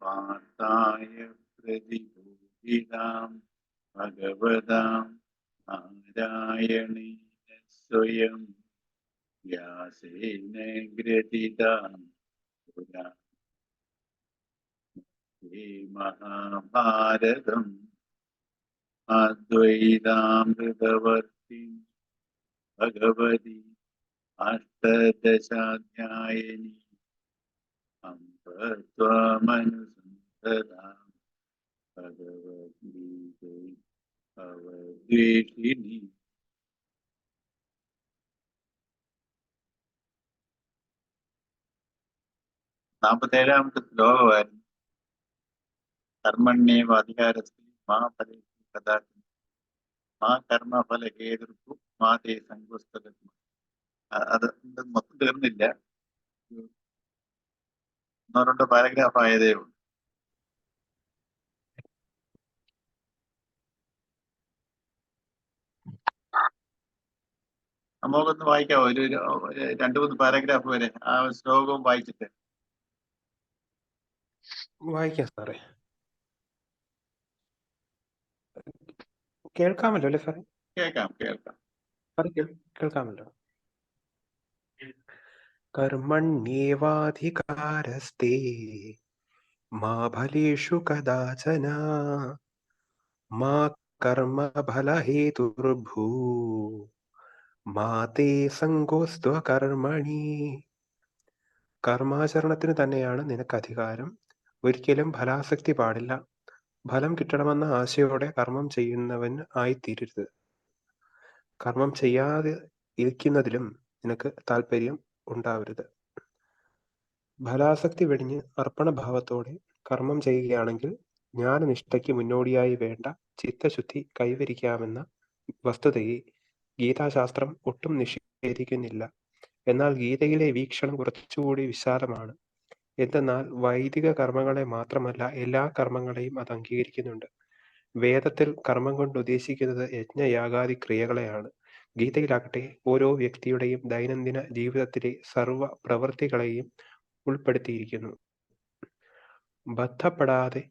വാർത്തായ പ്രതിഭൂഷിതാം ഭഗവതാം നാരായണീന സ്വയം വ്യാസേന ഗ്രഥിതാം പുരാ മഹാഭാരതം അദ്വൈതാമൃതവർത്തി ഭഗവതി അഷ്ടദശാധ്യായിനി അമ്പത്വമനുസന്ധതാം ഭഗവത്ഗീതേ ഭവദ്വേഷിണി. 47ാമത്തെ ശ്ലോകമായിരുന്നു. കർമ്മണ്യേവ അധികാരസ്തി മാ ഫലേഷു കദാചന മാ കർമ്മഫല ഹേതുർഭു മാ തേ സങ്കോസ്തകർമ്മ. അത് മൊത്തം തീർന്നില്ല, ഒന്നോ രണ്ടോ പാരഗ്രാഫ് ആയതേ ഉള്ളൂ. നമുക്കൊന്ന് വായിക്കാവോ? ഒരു 2-3 പാരഗ്രാഫ് വരെ ആ ശ്ലോകവും വായിച്ചിട്ട്. വായിക്കാം സാറേ. കേൾക്കാമല്ലോ അല്ലേ സാറേ? കേൾക്കാം. കേൾക്കാമല്ലോ. കർമ്മണ്യേവാധികാരസ്തേ മാ ഫലേഷു കദാചന മാ കർമ്മഫലഹേതുർഭൂ മാ തേ സങ്കോസ്ത്വ കർമ്മണി. കർമാചരണത്തിന് തന്നെയാണ് നിനക്ക് അധികാരം. ഒരിക്കലും ഫലാസക്തി പാടില്ല. ഫലം കിട്ടണമെന്ന ആശയോടെ കർമ്മം ചെയ്യുന്നവൻ ആയിത്തീരരുത്. കർമ്മം ചെയ്യാതെ ഇരിക്കുന്നതിലും നിനക്ക് താല്പര്യം ഉണ്ടാവരുത്. ഫലാസക്തി വെടിഞ്ഞ് അർപ്പണഭാവത്തോടെ കർമ്മം ചെയ്യുകയാണെങ്കിൽ ജ്ഞാനനിഷ്ഠയ്ക്ക് മുന്നോടിയായി വേണ്ട ചിത്തശുദ്ധി കൈവരിക്കാമെന്ന വസ്തുതയെ ഗീതാശാസ്ത്രം ഒട്ടും നിഷേധിക്കുന്നില്ല. എന്നാൽ ഗീതയിലെ വീക്ഷണം കുറച്ചുകൂടി വിശാലമാണ്. എന്തെന്നാൽ വൈദിക കർമ്മങ്ങളെ മാത്രമല്ല എല്ലാ കർമ്മങ്ങളെയും അത് അംഗീകരിക്കുന്നുണ്ട്. വേദത്തിൽ കർമ്മം കൊണ്ട് ഉദ്ദേശിക്കുന്നത് യജ്ഞയാഗാദി ക്രിയകളെയാണ്. ഗീതയിലാകട്ടെ ഓരോ വ്യക്തിയുടെയും ദൈനംദിന ജീവിതത്തിലെ സർവ പ്രവൃത്തികളെയും ഉൾപ്പെടുത്തിയിരിക്കുന്നു. ബന്ധപ്പെടാതെ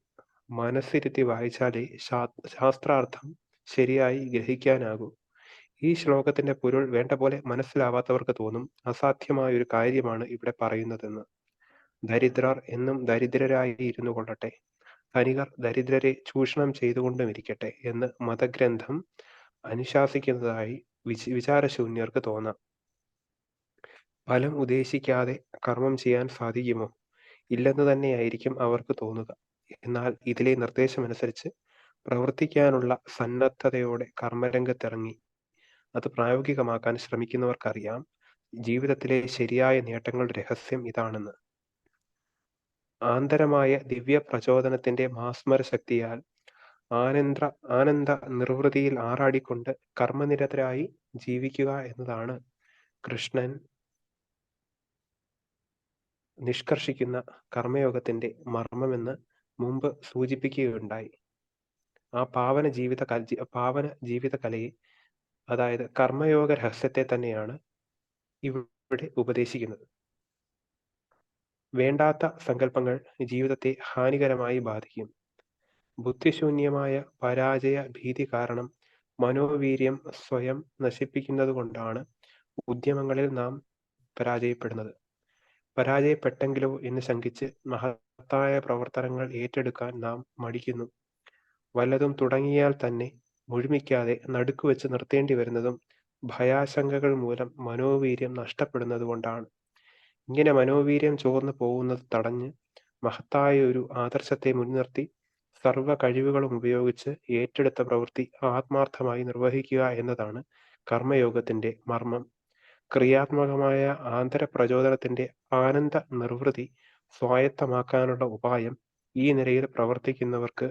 മനസ്സിരുത്തി വായിച്ചാലേ ശാസ്ത്രാർത്ഥം ശരിയായി ഗ്രഹിക്കാനാകൂ. ഈ ശ്ലോകത്തിന്റെ പൊരുൾ വേണ്ട പോലെ മനസ്സിലാവാത്തവർക്ക് തോന്നും അസാധ്യമായ ഒരു കാര്യമാണ് ഇവിടെ പറയുന്നതെന്ന്. ദരിദ്രർ എന്നും ദരിദ്രരായി ഇരുന്നു കൊള്ളട്ടെ, ധനികർ ദരിദ്രരെ ചൂഷണം ചെയ്തുകൊണ്ടുമിരിക്കട്ടെ എന്ന് മതഗ്രന്ഥം അനുശാസിക്കുന്നതായി വിചാരശൂന്യർക്ക് തോന്നാം. ഫലം ഉദ്ദേശിക്കാതെ കർമ്മം ചെയ്യാൻ സാധിക്കുമോ? ഇല്ലെന്ന് തന്നെയായിരിക്കും അവർക്ക് തോന്നുക. എന്നാൽ ഇതിലെ നിർദ്ദേശമനുസരിച്ച് പ്രവർത്തിക്കാനുള്ള സന്നദ്ധതയോടെ കർമ്മരംഗത്തിറങ്ങി അത് പ്രായോഗികമാക്കാൻ ശ്രമിക്കുന്നവർക്കറിയാം ജീവിതത്തിലെ ശരിയായ നേട്ടങ്ങളുടെ രഹസ്യം ഇതാണെന്ന്. ആന്തരമായ ദിവ്യ പ്രചോദനത്തിന്റെ മാസ്മര ശക്തിയാൽ ആനന്ദ നിർവൃതിയിൽ ആറാടിക്കൊണ്ട് കർമ്മനിരതരായി ജീവിക്കുക എന്നതാണ് കൃഷ്ണൻ നിഷ്കർഷിക്കുന്ന കർമ്മയോഗത്തിന്റെ മർമ്മമെന്ന് മുമ്പ് സൂചിപ്പിക്കുകയുണ്ടായി. ആ പാവന ജീവിത കലയെ, അതായത് കർമ്മയോഗ രഹസ്യത്തെ തന്നെയാണ് ഇവിടെ ഉപദേശിക്കുന്നത്. വേണ്ടാത്ത സങ്കല്പങ്ങൾ ജീവിതത്തെ ഹാനികരമായി ബാധിക്കും. ബുദ്ധിശൂന്യമായ പരാജയ ഭീതി കാരണം മനോവീര്യം സ്വയം നശിപ്പിക്കുന്നതുകൊണ്ടാണ് ഉദ്യമങ്ങളിൽ നാം പരാജയപ്പെടുന്നത്. പരാജയപ്പെട്ടെങ്കിലോ എന്ന് ശങ്കിച്ച് മഹത്തായ പ്രവർത്തനങ്ങൾ ഏറ്റെടുക്കാൻ നാം മടിക്കുന്നു. വല്ലതും തുടങ്ങിയാൽ തന്നെ മുഴുമിക്കാതെ നടുക്കുവെച്ച് നിർത്തേണ്ടി വരുന്നതും ഭയാശങ്കകൾ മൂലം മനോവീര്യം നഷ്ടപ്പെടുന്നതുകൊണ്ടാണ്. ഇങ്ങനെ മനോവീര്യം ചോർന്നു പോകുന്നത് തടഞ്ഞ് മഹത്തായ ഒരു ആദർശത്തെ മുൻനിർത്തി സർവ കഴിവുകളും ഉപയോഗിച്ച് ഏറ്റെടുത്ത പ്രവൃത്തി ആത്മാർത്ഥമായി നിർവഹിക്കുക എന്നതാണ് കർമ്മയോഗത്തിന്റെ മർമ്മം. ക്രിയാത്മകമായ ആന്തര പ്രചോദനത്തിന്റെ ആനന്ദ നിർവൃതി സ്വായത്തമാക്കാനുള്ള ഉപായം ഈ നിരയിൽ പ്രവർത്തിക്കുന്നവർക്ക്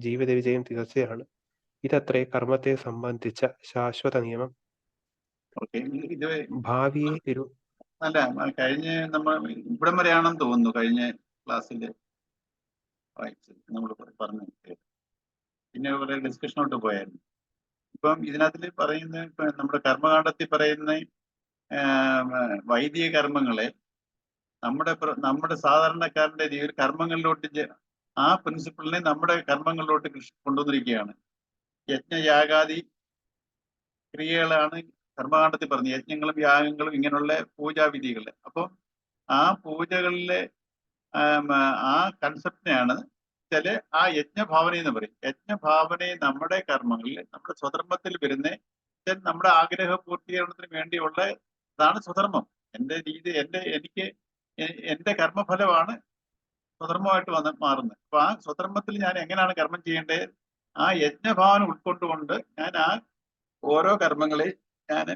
ജീവിത വിജയം തീർച്ചയാണ്. ഇതത്രേ കർമ്മത്തെ സംബന്ധിച്ച ശാശ്വത നിയമം. ഭാവിയെ അല്ല, കഴിഞ്ഞ നമ്മൾ ഇവിടം വരെയാണെന്ന് തോന്നുന്നു കഴിഞ്ഞ ക്ലാസ്സിൽ വായിച്ചത്, നമ്മൾ പറഞ്ഞു. പിന്നെ കുറെ ഡിസ്കഷനോട്ട് പോയായിരുന്നു. ഇപ്പം ഇതിനകത്തിൽ പറയുന്ന നമ്മുടെ കർമ്മകാണ്ഡത്തിൽ പറയുന്ന വൈദിക കർമ്മങ്ങളെ നമ്മുടെ സാധാരണക്കാരന്റെ ജീവിത കർമ്മങ്ങളിലോട്ട് ആ പ്രിൻസിപ്പിളിനെ നമ്മുടെ കർമ്മങ്ങളിലോട്ട് കൊണ്ടുവന്നിരിക്കുകയാണ്. യജ്ഞയാഗാദി ക്രിയകളാണ് കർമ്മകാണ്ഡത്തിൽ പറഞ്ഞത്. യജ്ഞങ്ങളും യാഗങ്ങളും ഇങ്ങനെയുള്ള പൂജാവിധികൾ. അപ്പം ആ പൂജകളിലെ ആ കൺസെപ്റ്റിനെയാണ് ചില ആ യജ്ഞഭാവന എന്ന് പറയും. യജ്ഞഭാവനയെ നമ്മുടെ കർമ്മങ്ങളിൽ, നമ്മുടെ സ്വധർമ്മത്തിൽ വരുന്ന നമ്മുടെ ആഗ്രഹ പൂർത്തീകരണത്തിന് വേണ്ടിയുള്ള അതാണ് സ്വധർമ്മം. എനിക്ക് എന്റെ കർമ്മഫലമാണ് സ്വധർമ്മമായിട്ട് മാറുന്നത്. അപ്പൊ ആ സ്വധർമ്മത്തിൽ ഞാൻ എങ്ങനെയാണ് കർമ്മം ചെയ്യേണ്ടത്, ആ യജ്ഞഭാവന ഉൾക്കൊണ്ടുകൊണ്ട് ഞാൻ ആ ഓരോ കർമ്മങ്ങളെ ഞാൻ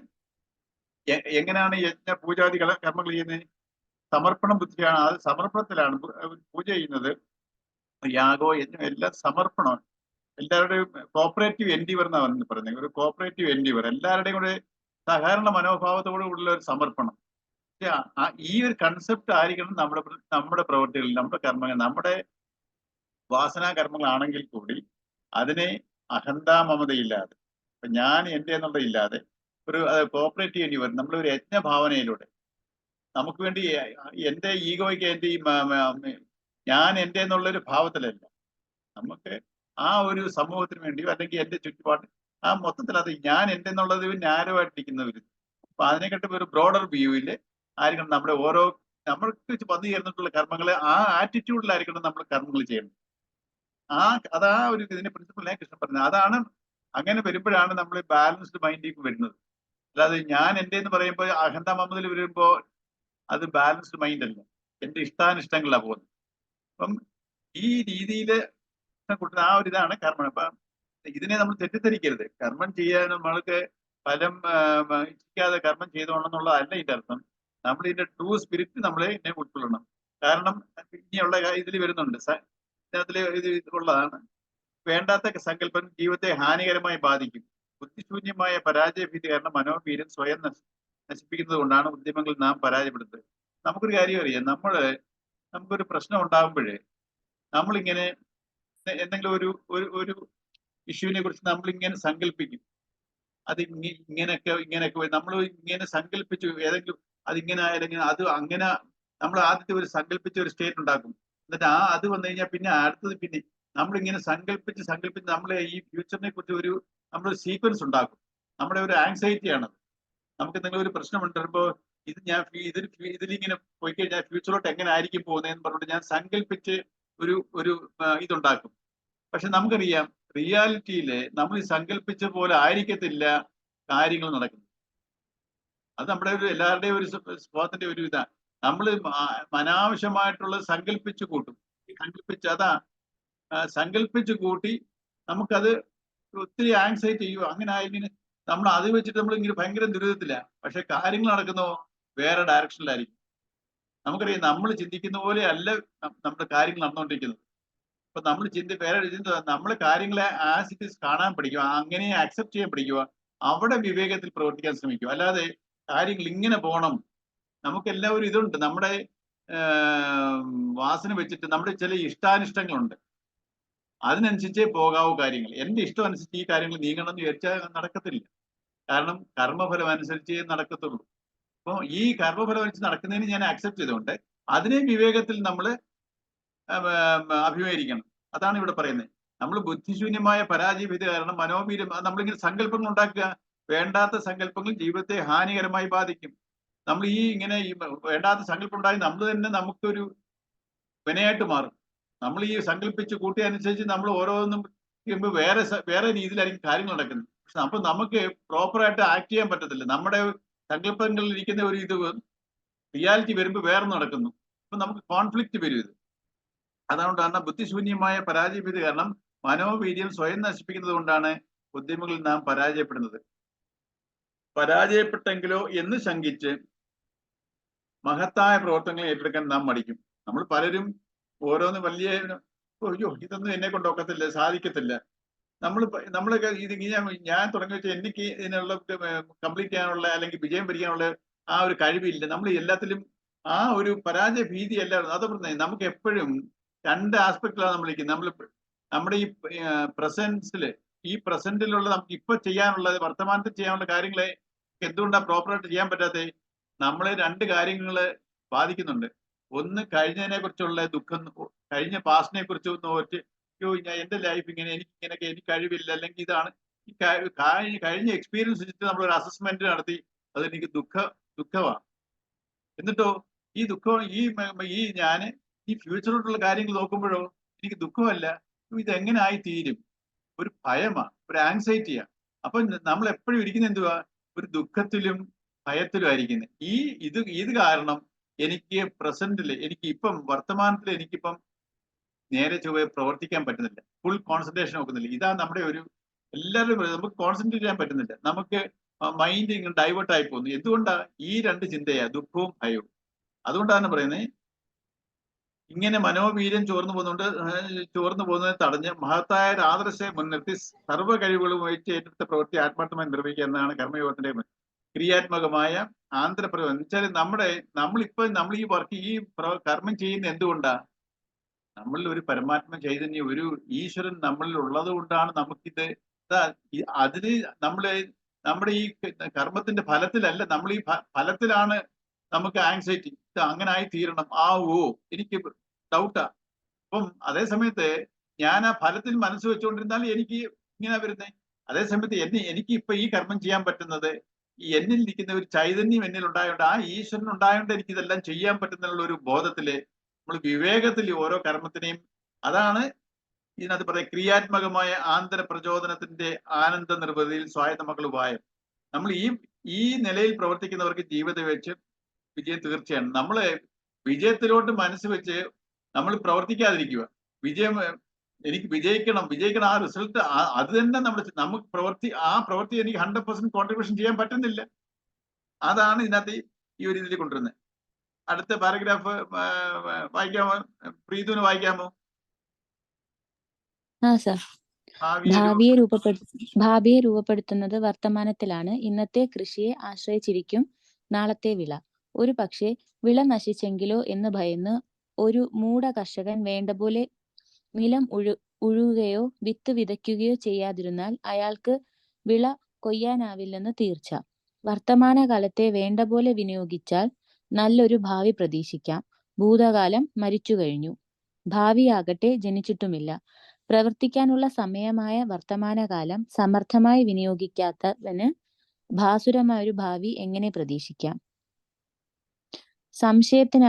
എങ്ങനെയാണ് യജ്ഞ പൂജാതി കർമ്മങ്ങൾ ചെയ്യുന്നത്, സമർപ്പണം ബുദ്ധിയാണ്. അത് സമർപ്പണത്തിലാണ് പൂജ ചെയ്യുന്നത്. യാഗോ യജ്ഞം എല്ലാം സമർപ്പണം. എല്ലാവരുടെയും കോപ്പറേറ്റീവ് എൻഡിവർ എന്നാണ് പറയുന്നത്. ഒരു കോപ്പറേറ്റീവ് എൻഡിവർ, എല്ലാവരുടെയും കൂടെ സഹകരണ മനോഭാവത്തോടു കൂടിയുള്ള ഒരു സമർപ്പണം. ഈ ഒരു കൺസെപ്റ്റ് ആയിരിക്കണം നമ്മുടെ പ്രവൃത്തികളിൽ, നമ്മുടെ കർമ്മങ്ങൾ, നമ്മുടെ വാസനാ കർമ്മങ്ങളാണെങ്കിൽ കൂടി അതിനെ അഹന്താമമതയില്ലാതെ, ഇപ്പൊ ഞാൻ എന്റെ എന്നുള്ളതില്ലാതെ ഒരു കോപ്പറേറ്റീവ് എൻഡിവർ, നമ്മളൊരു യജ്ഞഭാവനയിലൂടെ നമുക്ക് വേണ്ടി എന്റെ ഈഗോയ്ക്ക് എന്റെ ഞാൻ എന്റെ എന്നുള്ളൊരു ഭാവത്തിലല്ല, നമുക്ക് ആ ഒരു സമൂഹത്തിന് വേണ്ടിയോ അല്ലെങ്കിൽ എന്റെ ചുറ്റുപാട് ആ മൊത്തത്തിൽ അത് ഞാൻ എന്റെ എന്നുള്ളത് നാരമായിട്ടിരിക്കുന്നവർ. അപ്പൊ അതിനെക്കാട്ടും ഒരു ബ്രോഡർ വ്യൂവില് ആയിരിക്കണം നമ്മുടെ നമ്മൾക്ക് വന്നു ചേർന്നിട്ടുള്ള കർമ്മങ്ങളെ ആ ആറ്റിറ്റ്യൂഡിലായിരിക്കണം നമ്മൾ കർമ്മങ്ങൾ ചെയ്യേണ്ടത്. അതാ ഒരു ഇതിന്റെ പ്രിൻസിപ്പിളിനെ കൃഷ്ണൻ പറഞ്ഞത്. അതാണ് അങ്ങനെ വരുമ്പോഴാണ് നമ്മൾ ബാലൻസ്ഡ് മൈൻഡിലേക്ക് വരുന്നത്. അല്ലാതെ ഞാൻ എന്റെ എന്ന് പറയുമ്പോൾ അഹന്ത മമതിൽ വരുമ്പോ അത് ബാലൻസ്ഡ് മൈൻഡ് അല്ല, എന്റെ ഇഷ്ടാനിഷ്ടങ്ങളിലാണ് പോകുന്നത്. അപ്പം ഈ രീതിയില് കൊടുക്കുന്ന ആ ഒരു ഇതാണ് കർമ്മം. അപ്പൊ ഇതിനെ നമ്മൾ തെറ്റിദ്ധരിക്കരുത്. കർമ്മം ചെയ്യാൻ നമ്മൾക്ക് ഫലം ഇച്ഛിക്കാതെ കർമ്മം ചെയ്തോണമെന്നുള്ളതല്ല ഇതിന്റെ അർത്ഥം. നമ്മൾ ഇതിന്റെ ട്രൂ സ്പിരിറ്റ് നമ്മളെ ഇതിനെ ഉൾക്കൊള്ളണം. കാരണം ഇനിയുള്ള ഇതിൽ വരുന്നുണ്ട്, ഇതിനകത്തില് ഇത് ഉള്ളതാണ്. വേണ്ടാത്ത സങ്കല്പം ജീവിതത്തെ ഹാനികരമായി ബാധിക്കും. ബുദ്ധിശൂന്യമായ പരാജയഭീതി കാരണം മനോവീര്യം സ്വയം നശിപ്പിക്കുന്നത് കൊണ്ടാണ് ഉദ്യമങ്ങൾ നാം പരാജയപ്പെടുന്നത്. നമുക്കൊരു കാര്യം അറിയാം, നമുക്കൊരു പ്രശ്നം ഉണ്ടാകുമ്പോഴേ നമ്മളിങ്ങനെ എന്തെങ്കിലും ഒരു ഇഷ്യൂവിനെ കുറിച്ച് നമ്മളിങ്ങനെ സങ്കല്പിക്കും. അത് ഇങ്ങനെയൊക്കെ നമ്മൾ ഇങ്ങനെ സങ്കല്പിച്ചു, ഏതെങ്കിലും അതിങ്ങനെ ആയാലും അത് അങ്ങനെ നമ്മൾ ആദ്യത്തെ ഒരു സങ്കല്പിച്ച ഒരു സ്റ്റേറ്റ് ഉണ്ടാക്കും. എന്നിട്ട് അത് വന്നു കഴിഞ്ഞാൽ പിന്നെ അടുത്തത് പിന്നെ നമ്മളിങ്ങനെ സങ്കല്പിച്ച് നമ്മളെ ഈ ഫ്യൂച്ചറിനെ കുറിച്ച് നമ്മളൊരു സീക്വൻസ് ഉണ്ടാക്കും. നമ്മുടെ ഒരു ആങ്സൈറ്റിയാണ്. നമുക്ക് എന്തെങ്കിലും ഒരു പ്രശ്നം ഉണ്ടാകുമ്പോൾ ഇതിലിങ്ങനെ പോയി കഴിഞ്ഞാൽ ഫ്യൂച്ചറിലോട്ട് എങ്ങനെ ആയിരിക്കും പോകുന്നതെന്ന് പറഞ്ഞിട്ട് ഞാൻ സങ്കല്പിച്ച് ഒരു ഇതുണ്ടാക്കും. പക്ഷെ നമുക്കറിയാം റിയാലിറ്റിയില് നമ്മൾ ഈ സങ്കല്പിച്ച പോലെ ആയിരിക്കത്തില്ല കാര്യങ്ങൾ നടക്കുന്നത്. അത് നമ്മുടെ എല്ലാവരുടെയും ഒരു സ്വഭാവത്തിന്റെ ഒരു ഇതാണ്. നമ്മൾ അനാവശ്യമായിട്ടുള്ളത് സങ്കല്പിച്ചു കൂട്ടും. സങ്കല്പിച്ചു കൂട്ടി നമുക്കത് ഒത്തിരി ആങ്സൈറ്റി ചെയ്യും. അങ്ങനെ ആയിരിക്കും നമ്മൾ അത് വെച്ചിട്ട് നമ്മൾ ഇങ്ങനെ ഭയങ്കര ദുരിതത്തില്ല. പക്ഷെ കാര്യങ്ങൾ നടക്കുന്നോ വേറെ ഡയറക്ഷനിലായിരിക്കും. നമുക്കറിയാം നമ്മൾ ചിന്തിക്കുന്ന പോലെ അല്ല നമ്മുടെ കാര്യങ്ങൾ നടന്നുകൊണ്ടിരിക്കുന്നത്. അപ്പൊ നമ്മൾ നമ്മൾ കാര്യങ്ങളെ ആസ് ഇറ്റ് ഈസ് കാണാൻ പഠിക്കുക, അങ്ങനെ അക്സെപ്റ്റ് ചെയ്യാൻ പഠിക്കുക, അവിടെ വിവേകത്തിൽ പ്രവർത്തിക്കാൻ ശ്രമിക്കുക. അല്ലാതെ കാര്യങ്ങൾ ഇങ്ങനെ പോകണം, നമുക്ക് എല്ലാവരും ഇതുണ്ട്, നമ്മുടെ വാസന വെച്ചിട്ട് നമ്മുടെ ചില ഇഷ്ടാനിഷ്ടങ്ങളുണ്ട്, അതിനനുസരിച്ചേ പോകാവൂ കാര്യങ്ങൾ. എന്റെ ഇഷ്ടം അനുസരിച്ച് ഈ കാര്യങ്ങൾ നീങ്ങണം എന്ന് വിചാരിച്ചാൽ നടക്കത്തില്ല. കാരണം കർമ്മഫലം അനുസരിച്ചേ നടക്കത്തുള്ളൂ. അപ്പോൾ ഈ കർമ്മഫലം അനുസരിച്ച് നടക്കുന്നതിന് ഞാൻ അക്സെപ്റ്റ് ചെയ്തുകൊണ്ട് അതിനെ വിവേകത്തിൽ നമ്മൾ അഭിമുഖീകരിക്കണം. അതാണ് ഇവിടെ പറയുന്നത്. നമ്മൾ ബുദ്ധിശൂന്യമായ പരാജയഭീതി കാരണം മനോവീര്യം, നമ്മളിങ്ങനെ സങ്കല്പങ്ങൾ ഉണ്ടാക്കുക, വേണ്ടാത്ത സങ്കല്പങ്ങൾ ജീവിതത്തെ ഹാനികരമായി ബാധിക്കും. നമ്മൾ ഇങ്ങനെ വേണ്ടാത്ത സങ്കല്പം ഉണ്ടായി നമ്മൾ തന്നെ നമുക്കൊരു വിനയായിട്ട് മാറും. നമ്മൾ ഈ സങ്കല്പിച്ച് കൂട്ടിയ അനുസരിച്ച് നമ്മൾ ഓരോന്നും വേറെ രീതിയിലായിരിക്കും കാര്യങ്ങൾ നടക്കുന്നത്. പക്ഷെ അപ്പൊ നമുക്ക് പ്രോപ്പറായിട്ട് ആക്ട് ചെയ്യാൻ പറ്റത്തില്ല. നമ്മുടെ സങ്കല്പങ്ങളിൽ ഇരിക്കുന്ന ഒരു ഇത് റിയാലിറ്റി വരുമ്പോൾ വേറെ നടക്കുന്നു. അപ്പൊ നമുക്ക് കോൺഫ്ലിക്റ്റ് വരും. ഇത് അതുകൊണ്ടാണ് ബുദ്ധിശൂന്യമായ പരാജയഭീതി കാരണം മനോവീര്യം സ്വയം നശിപ്പിക്കുന്നത് കൊണ്ടാണ് ഉദ്യമങ്ങളിൽ നാം പരാജയപ്പെടുന്നത്. പരാജയപ്പെട്ടെങ്കിലോ എന്ന് ശങ്കിച്ച് മഹത്തായ പ്രവർത്തനങ്ങൾ ഏറ്റെടുക്കാൻ നാം മടിക്കും. നമ്മൾ പലരും ഓരോന്ന് വലിയ അയ്യോ ഇതൊന്നും എന്നെ കൊണ്ടൊക്കത്തില്ല, സാധിക്കത്തില്ല, നമ്മളൊക്കെ ഇത് ഞാൻ തുടങ്ങി വെച്ചാൽ എനിക്ക് ഇതിനുള്ള കംപ്ലീറ്റ് ചെയ്യാനുള്ള അല്ലെങ്കിൽ വിജയം ഭരിക്കാനുള്ള ആ ഒരു കഴിവില്ല. നമ്മൾ എല്ലാത്തിലും ആ ഒരു പരാജയ ഭീതി എല്ലാവരും അത് പറഞ്ഞത്. നമുക്ക് എപ്പോഴും രണ്ട് ആസ്പെക്റ്റിലാണ് നമ്മൾ ഇരിക്കുന്നത്. നമ്മുടെ ഈ പ്രസന്റിലുള്ള നമുക്ക് ഇപ്പൊ ചെയ്യാനുള്ള വർത്തമാനത്തിൽ ചെയ്യാനുള്ള കാര്യങ്ങളെ എന്തുകൊണ്ടാണ് പ്രോപ്പറായിട്ട് ചെയ്യാൻ പറ്റാത്തത്? നമ്മളെ രണ്ട് കാര്യങ്ങള് ബാധിക്കുന്നുണ്ട്. ഒന്ന് കഴിഞ്ഞതിനെ കുറിച്ചുള്ള ദുഃഖം, കഴിഞ്ഞ പാസ്റ്റിനെ കുറിച്ച് ഒന്ന് ഓർത്ത് അയ്യോ എന്റെ ലൈഫ് ഇങ്ങനെ, എനിക്ക് കഴിവില്ല, അല്ലെങ്കിൽ ഇതാണ് ഈ കഴിഞ്ഞ എക്സ്പീരിയൻസ് വെച്ചിട്ട് നമ്മൾ ഒരു അസസ്മെന്റ് നടത്തി, അതെനിക്ക് ദുഃഖമാണ്. എന്നിട്ടോ ഈ ദുഃഖം ഈ ഞാൻ ഈ ഫ്യൂച്ചറിലോട്ടുള്ള കാര്യങ്ങൾ നോക്കുമ്പോഴോ എനിക്ക് ദുഃഖമല്ല, ഇതെങ്ങനെ ആയി തീരും, ഒരു ഭയമാ, ഒരു ആങ്സൈറ്റിയാ. അപ്പൊ നമ്മൾ എപ്പോഴും ഇരിക്കുന്ന എന്തുവാ, ഒരു ദുഃഖത്തിലും ഭയത്തിലും ആയിരിക്കുന്നത്. ഇത് കാരണം എനിക്ക് പ്രസന്റില്, എനിക്ക് ഇപ്പം വർത്തമാനത്തിൽ എനിക്കിപ്പം നേരെ ചൊവ്വേ പ്രവർത്തിക്കാൻ പറ്റുന്നില്ല, ഫുൾ കോൺസെൻട്രേഷൻ നോക്കുന്നില്ല. ഇതാ നമ്മുടെ ഒരു എല്ലാവരും നമുക്ക് കോൺസെൻട്രേറ്റ് ചെയ്യാൻ പറ്റുന്നില്ല, നമുക്ക് മൈൻഡ് ഇങ്ങനെ ഡൈവേർട്ട് ആയി പോകുന്നു. എന്തുകൊണ്ടാ? ഈ രണ്ട് ചിന്തയാ, ദുഃഖവും ഭയവും. അതുകൊണ്ടാണ് പറയുന്നത്, ഇങ്ങനെ മനോവീര്യം ചോർന്നു പോകുന്നതിനെ തടഞ്ഞ് മഹത്തായ ആദർശത്തെ മുൻനിർത്തി സർവ്വ കഴിവുകളും വഹിച്ച് ഏറ്റെടുത്ത പ്രവൃത്തി ആത്മാർത്ഥമായി നിർവഹിക്കുക എന്നതാണ് കർമ്മയോഗത്തിന്റെ ക്രിയാത്മകമായ ആന്തരപ്രയോഗം. എന്ന് വെച്ചാൽ നമ്മൾ ഈ വർക്ക്, ഈ കർമ്മം ചെയ്യുന്ന എന്തുകൊണ്ടാ? നമ്മളിൽ ഒരു പരമാത്മ ചൈതന്യം, ഒരു ഈശ്വരൻ നമ്മളിൽ ഉള്ളത് കൊണ്ടാണ് നമുക്കിത്. അതിന് നമ്മുടെ ഈ കർമ്മത്തിന്റെ ഫലത്തിലല്ല, നമ്മൾ ഈ ഫലത്തിലാണ് നമുക്ക് ആങ്സൈറ്റി, അങ്ങനെ ആയി തീരണം, എനിക്ക് ഡൗട്ടാ. അപ്പം അതേ സമയത്ത് ഞാൻ ആ ഫലത്തിൽ മനസ്സ് വെച്ചുകൊണ്ടിരുന്നാൽ എനിക്ക് ഇങ്ങനെ വരുന്നേ. അതേ സമയത്ത് എനിക്ക് ഇപ്പൊ ഈ കർമ്മം ചെയ്യാൻ പറ്റുന്നത് എന്നിൽ ഇരിക്കുന്ന ഒരു ചൈതന്യം എന്നിൽ ഉണ്ടായോണ്ട്, ആ ഈശ്വരൻ ഉണ്ടായോണ്ട് എനിക്ക് ഇതെല്ലാം ചെയ്യാൻ പറ്റുന്നുള്ള ഒരു ബോധത്തില്, നമ്മൾ വിവേകത്തിൽ ഓരോ കർമ്മത്തിനെയും, അതാണ് ഇതിനകത്ത് പറയാം ക്രിയാത്മകമായ ആന്തര പ്രചോദനത്തിന്റെ ആനന്ദ നിർവൃതിയിൽ സ്വായത്ത മക്കൾ ഉപായം. നമ്മൾ ഈ നിലയിൽ പ്രവർത്തിക്കുന്നവർക്ക് ജീവിത വെച്ച് വിജയം തീർച്ചയാണ്. നമ്മള് വിജയത്തിലോട്ട് മനസ്സ് വെച്ച് നമ്മൾ പ്രവർത്തിക്കാതിരിക്കുക, എനിക്ക് വിജയിക്കണം, ആ റിസൾട്ട് അത് തന്നെ നമുക്ക് പ്രവൃത്തി എനിക്ക് 100% കോൺട്രിബ്യൂഷൻ ചെയ്യാൻ പറ്റുന്നില്ല. അതാണ് ഇതിനകത്ത് ഈ ഒരു ഇതിൽ കൊണ്ടുവരുന്നത്. അടുത്ത പാരഗ്രാഫ് വായിക്കാമോ? പ്രീതുവിന് വായിക്കാമോ? സർ. ഭാവിയെ രൂപപ്പെടുത്തുന്നത് വർത്തമാനത്തിലാണ്. ഇന്നത്തെ കൃഷിയെ ആശ്രയിച്ചിരിക്കും നാളത്തെ വിള. ഒരു പക്ഷേ വിള നശിച്ചെങ്കിലോ എന്ന് ഭയന്ന് ഒരു മൂഢ കർഷകൻ വേണ്ട പോലെ നിലം ഉഴുകയോ വിത്ത് വിതയ്ക്കുകയോ ചെയ്യാതിരുന്നാൽ അയാൾക്ക് വിള കൊയ്യാനാവില്ലെന്ന് തീർച്ച. വർത്തമാനകാലത്തെ വേണ്ട പോലെ വിനിയോഗിച്ചാൽ നല്ലൊരു ഭാവി പ്രതീക്ഷിക്കാം. ഭൂതകാലം മരിച്ചു കഴിഞ്ഞു, ഭാവിയാകട്ടെ ജനിച്ചിട്ടുമില്ല. പ്രവർത്തിക്കാനുള്ള സമയമായ വർത്തമാനകാലം സമർത്ഥമായി വിനിയോഗിക്കാത്തവന് ഭാസുരമായ ഒരു ഭാവി എങ്ങനെ പ്രതീക്ഷിക്കാം? സംശയത്തിന്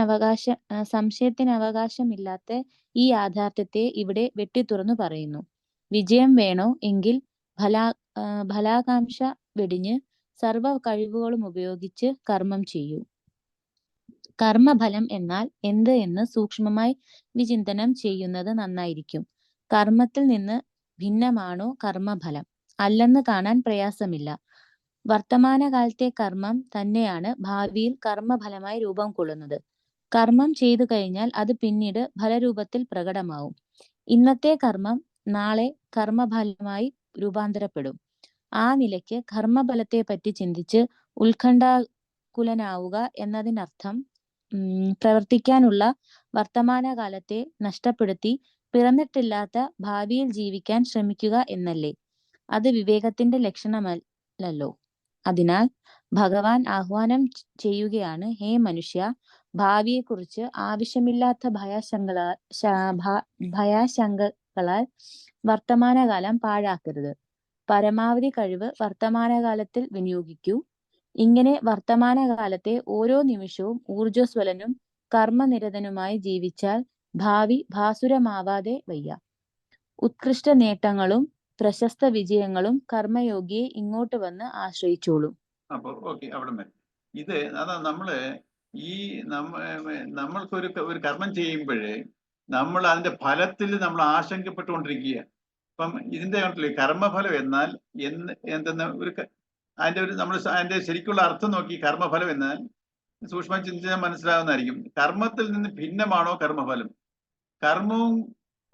അവകാശമില്ലാത്ത ഈ യാഥാർത്ഥ്യത്തെ ഇവിടെ വെട്ടിത്തുറന്നു പറയുന്നു. വിജയം വേണോ എങ്കിൽ ഫലാകാംക്ഷ വെടിഞ്ഞ് സർവ കഴിവുകളും ഉപയോഗിച്ച് കർമ്മം ചെയ്യൂ. കർമ്മഫലം എന്നാൽ എന്ത് എന്ന് സൂക്ഷ്മമായി വിചിന്തനം ചെയ്യുന്നത് നന്നായിരിക്കും. കർമ്മത്തിൽ നിന്ന് ഭിന്നമാണോ കർമ്മഫലം? അല്ലെന്ന് കാണാൻ പ്രയാസമില്ല. വർത്തമാനകാലത്തെ കർമ്മം തന്നെയാണ് ഭാവിയിൽ കർമ്മഫലമായി രൂപം കൊള്ളുന്നത്. കർമ്മം ചെയ്തു കഴിഞ്ഞാൽ അത് പിന്നീട് ഫലരൂപത്തിൽ പ്രകടമാവും. ഇന്നത്തെ കർമ്മം നാളെ കർമ്മഫലമായി രൂപാന്തരപ്പെടും. ആ നിലയ്ക്ക് കർമ്മഫലത്തെ പറ്റി ചിന്തിച്ച് ഉത്കണ്ഠാകുലനാവുക എന്നതിനർത്ഥം പ്രവർത്തിക്കാനുള്ള വർത്തമാനകാലത്തെ നഷ്ടപ്പെടുത്തി പിറന്നിട്ടില്ലാത്ത ഭാവിയിൽ ജീവിക്കാൻ ശ്രമിക്കുക എന്നല്ലേ? അത് വിവേകത്തിന്റെ ലക്ഷണമല്ലല്ലോ. അതിനാൽ ഭഗവാൻ ആഹ്വാനം ചെയ്യുകയാണ്, ഹേ മനുഷ്യ, ഭാവിയെക്കുറിച്ച് ആവശ്യമില്ലാത്ത ഭയാശങ്കകളാൽ വർത്തമാനകാലം പാഴാക്കരുത്. പരമാവധി കഴിവ് വർത്തമാനകാലത്തിൽ വിനിയോഗിക്കൂ. ഇങ്ങനെ വർത്തമാനകാലത്തെ ഓരോ നിമിഷവും ഊർജ്ജസ്വലനും കർമ്മനിരതനുമായി ജീവിച്ചാൽ ഭാവി ഭാസുരമാവാതെ വയ്യ. ഉത്കൃഷ്ട നേട്ടങ്ങളും പ്രശസ്ത വിജയങ്ങളും കർമ്മയോഗിയെ ഇങ്ങോട്ട് വന്ന് ആശ്രയിച്ചോളും. അപ്പൊ ഓക്കെ, അവിടെ വരെ ഇത് അതാ നമ്മൾക്കൊരു കർമ്മം ചെയ്യുമ്പോഴേ നമ്മൾ അതിന്റെ ഫലത്തിൽ നമ്മൾ ആശങ്കപ്പെട്ടുകൊണ്ടിരിക്കുക. അപ്പം ഇതിന്റെ കർമ്മഫലം എന്നാൽ എന്തെന്ന് അതിന്റെ ശരിക്കുള്ള അർത്ഥം നോക്കി, കർമ്മഫലം എന്നാൽ സൂക്ഷ്മ ചിന്തിച്ചാൽ മനസ്സിലാവുന്നതായിരിക്കും. കർമ്മത്തിൽ നിന്ന് ഭിന്നമാണോ കർമ്മഫലം?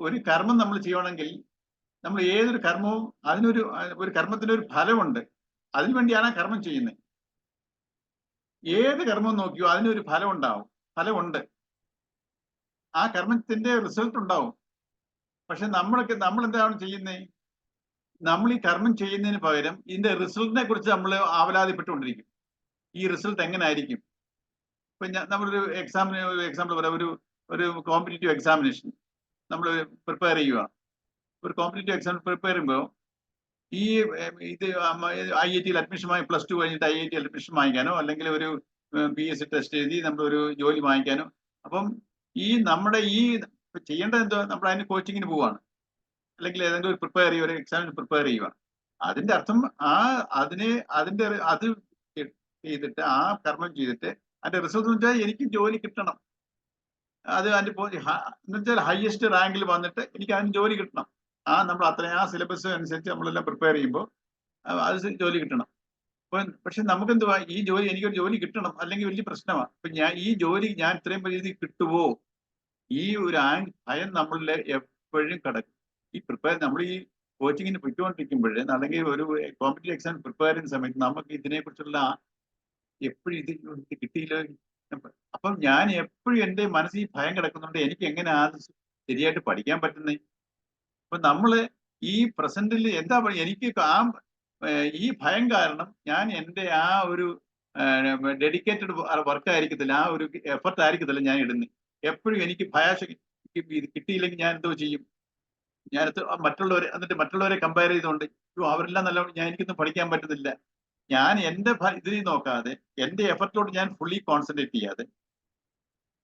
ഒരു കർമ്മം നമ്മൾ ചെയ്യണമെങ്കിൽ നമ്മൾ ഏതൊരു കർമ്മവും ഒരു കർമ്മത്തിന് ഒരു ഫലമുണ്ട്, അതിനുവേണ്ടിയാണ് ആ കർമ്മം ചെയ്യുന്നത്. ഏത് കർമ്മം നോക്കിയോ അതിനൊരു ഫലമുണ്ട്, ആ കർമ്മത്തിന്റെ റിസൾട്ട് ഉണ്ടാവും. പക്ഷെ നമ്മൾ എന്താണ് ചെയ്യുന്നത്? നമ്മൾ ഈ കർമ്മം ചെയ്യുന്നതിന് പകരം ഇതിന്റെ റിസൾട്ടിനെ കുറിച്ച് നമ്മൾ ആവലാതിപ്പെട്ടുകൊണ്ടിരിക്കും. ഈ റിസൾട്ട് എങ്ങനെ ആയിരിക്കും? ഇപ്പൊ നമ്മളൊരു എക്സാമ്പിൾ പറയാം, ഒരു കോമ്പറ്റേറ്റീവ് എക്സാമിനേഷൻ നമ്മൾ പ്രിപ്പയർ ചെയ്യുക. ഒരു കോമ്പറ്റേറ്റീവ് എക്സാം പ്രിപ്പയർ ചെയ്യുമ്പോൾ ഈ ഇത് IIT അഡ്മിഷൻ വാങ്ങി +2 കഴിഞ്ഞിട്ട് IIT അഡ്മിഷൻ വാങ്ങിക്കാനോ അല്ലെങ്കിൽ ഒരു PSC ടെസ്റ്റ് എഴുതി നമ്മളൊരു ജോലി വാങ്ങിക്കാനോ, അപ്പം നമ്മുടെ ചെയ്യേണ്ടത് എന്തോ, നമ്മൾ അതിന് കോച്ചിങ്ങിന് പോവാണ്, അല്ലെങ്കിൽ ഏതെങ്കിലും ഒരു പ്രിപ്പയർ ചെയ്യുക, ഒരു എക്സാമിന് പ്രിപ്പയർ ചെയ്യുക. അതിന്റെ അർത്ഥം അത് ചെയ്തിട്ട്, ആ കർമ്മം ചെയ്തിട്ട് അതിന്റെ റിസൾട്ട് എന്ന് വെച്ചാൽ എനിക്ക് ജോലി കിട്ടണം. അത് അതിന്റെ എന്ന് വെച്ചാൽ ഹയസ്റ്റ് റാങ്കിൽ വന്നിട്ട് എനിക്ക് അതിന് ജോലി കിട്ടണം. നമ്മൾ അത്രയും ആ സിലബസ് അനുസരിച്ച് നമ്മളെല്ലാം പ്രിപ്പയർ ചെയ്യുമ്പോൾ അത് ജോലി കിട്ടണം. പക്ഷെ നമുക്ക് എന്തുവാ, എനിക്കൊരു ജോലി കിട്ടണം, അല്ലെങ്കിൽ വലിയ പ്രശ്നമാണ്. അപ്പൊ ഞാൻ ഇത്രയും രീതിയിൽ കിട്ടുമോ, ഈ ഒരു ഭയം നമ്മളിൽ എപ്പോഴും കിടക്കും. നമ്മൾ ഈ കോച്ചിങ്ങിന് പോയിക്കൊണ്ടിരിക്കുമ്പോൾ, അല്ലെങ്കിൽ ഒരു കോമ്പറ്റീവ് എക്സാം പ്രിപ്പയർ ചെയ്യുന്ന സമയത്ത് നമുക്ക് ഇതിനെക്കുറിച്ചുള്ള എപ്പോഴും ഇത് കിട്ടിയില്ല. അപ്പം ഞാൻ എപ്പോഴും എൻ്റെ മനസ്സിൽ ഭയം കിടക്കുന്നുണ്ട്, എനിക്ക് എങ്ങനെ ശരിയായിട്ട് പഠിക്കാൻ പറ്റുന്നേ. അപ്പൊ നമ്മള് ഈ പ്രസന്റിൽ എന്താ പറയുക, എനിക്ക് ഈ ഭയം കാരണം ഞാൻ എൻ്റെ ആ ഒരു ഡെഡിക്കേറ്റഡ് വർക്ക് ആയിരിക്കത്തില്ല, ആ ഒരു എഫർട്ട് ആയിരിക്കത്തില്ല ഞാൻ ഇടുന്നത്. എപ്പോഴും എനിക്ക് ഇത് കിട്ടിയില്ലെങ്കിൽ ഞാൻ എന്തോ ചെയ്യും, മറ്റുള്ളവരെ കമ്പയർ ചെയ്തുകൊണ്ട് അവരെല്ലാം നല്ല, എനിക്കൊന്നും പഠിക്കാൻ പറ്റുന്നില്ല. ഞാൻ എൻ്റെ ഇതിൽ നോക്കാതെ, എൻ്റെ എഫർട്ടിലോട്ട് ഞാൻ ഫുള്ളി കോൺസെൻട്രേറ്റ് ചെയ്യാതെ,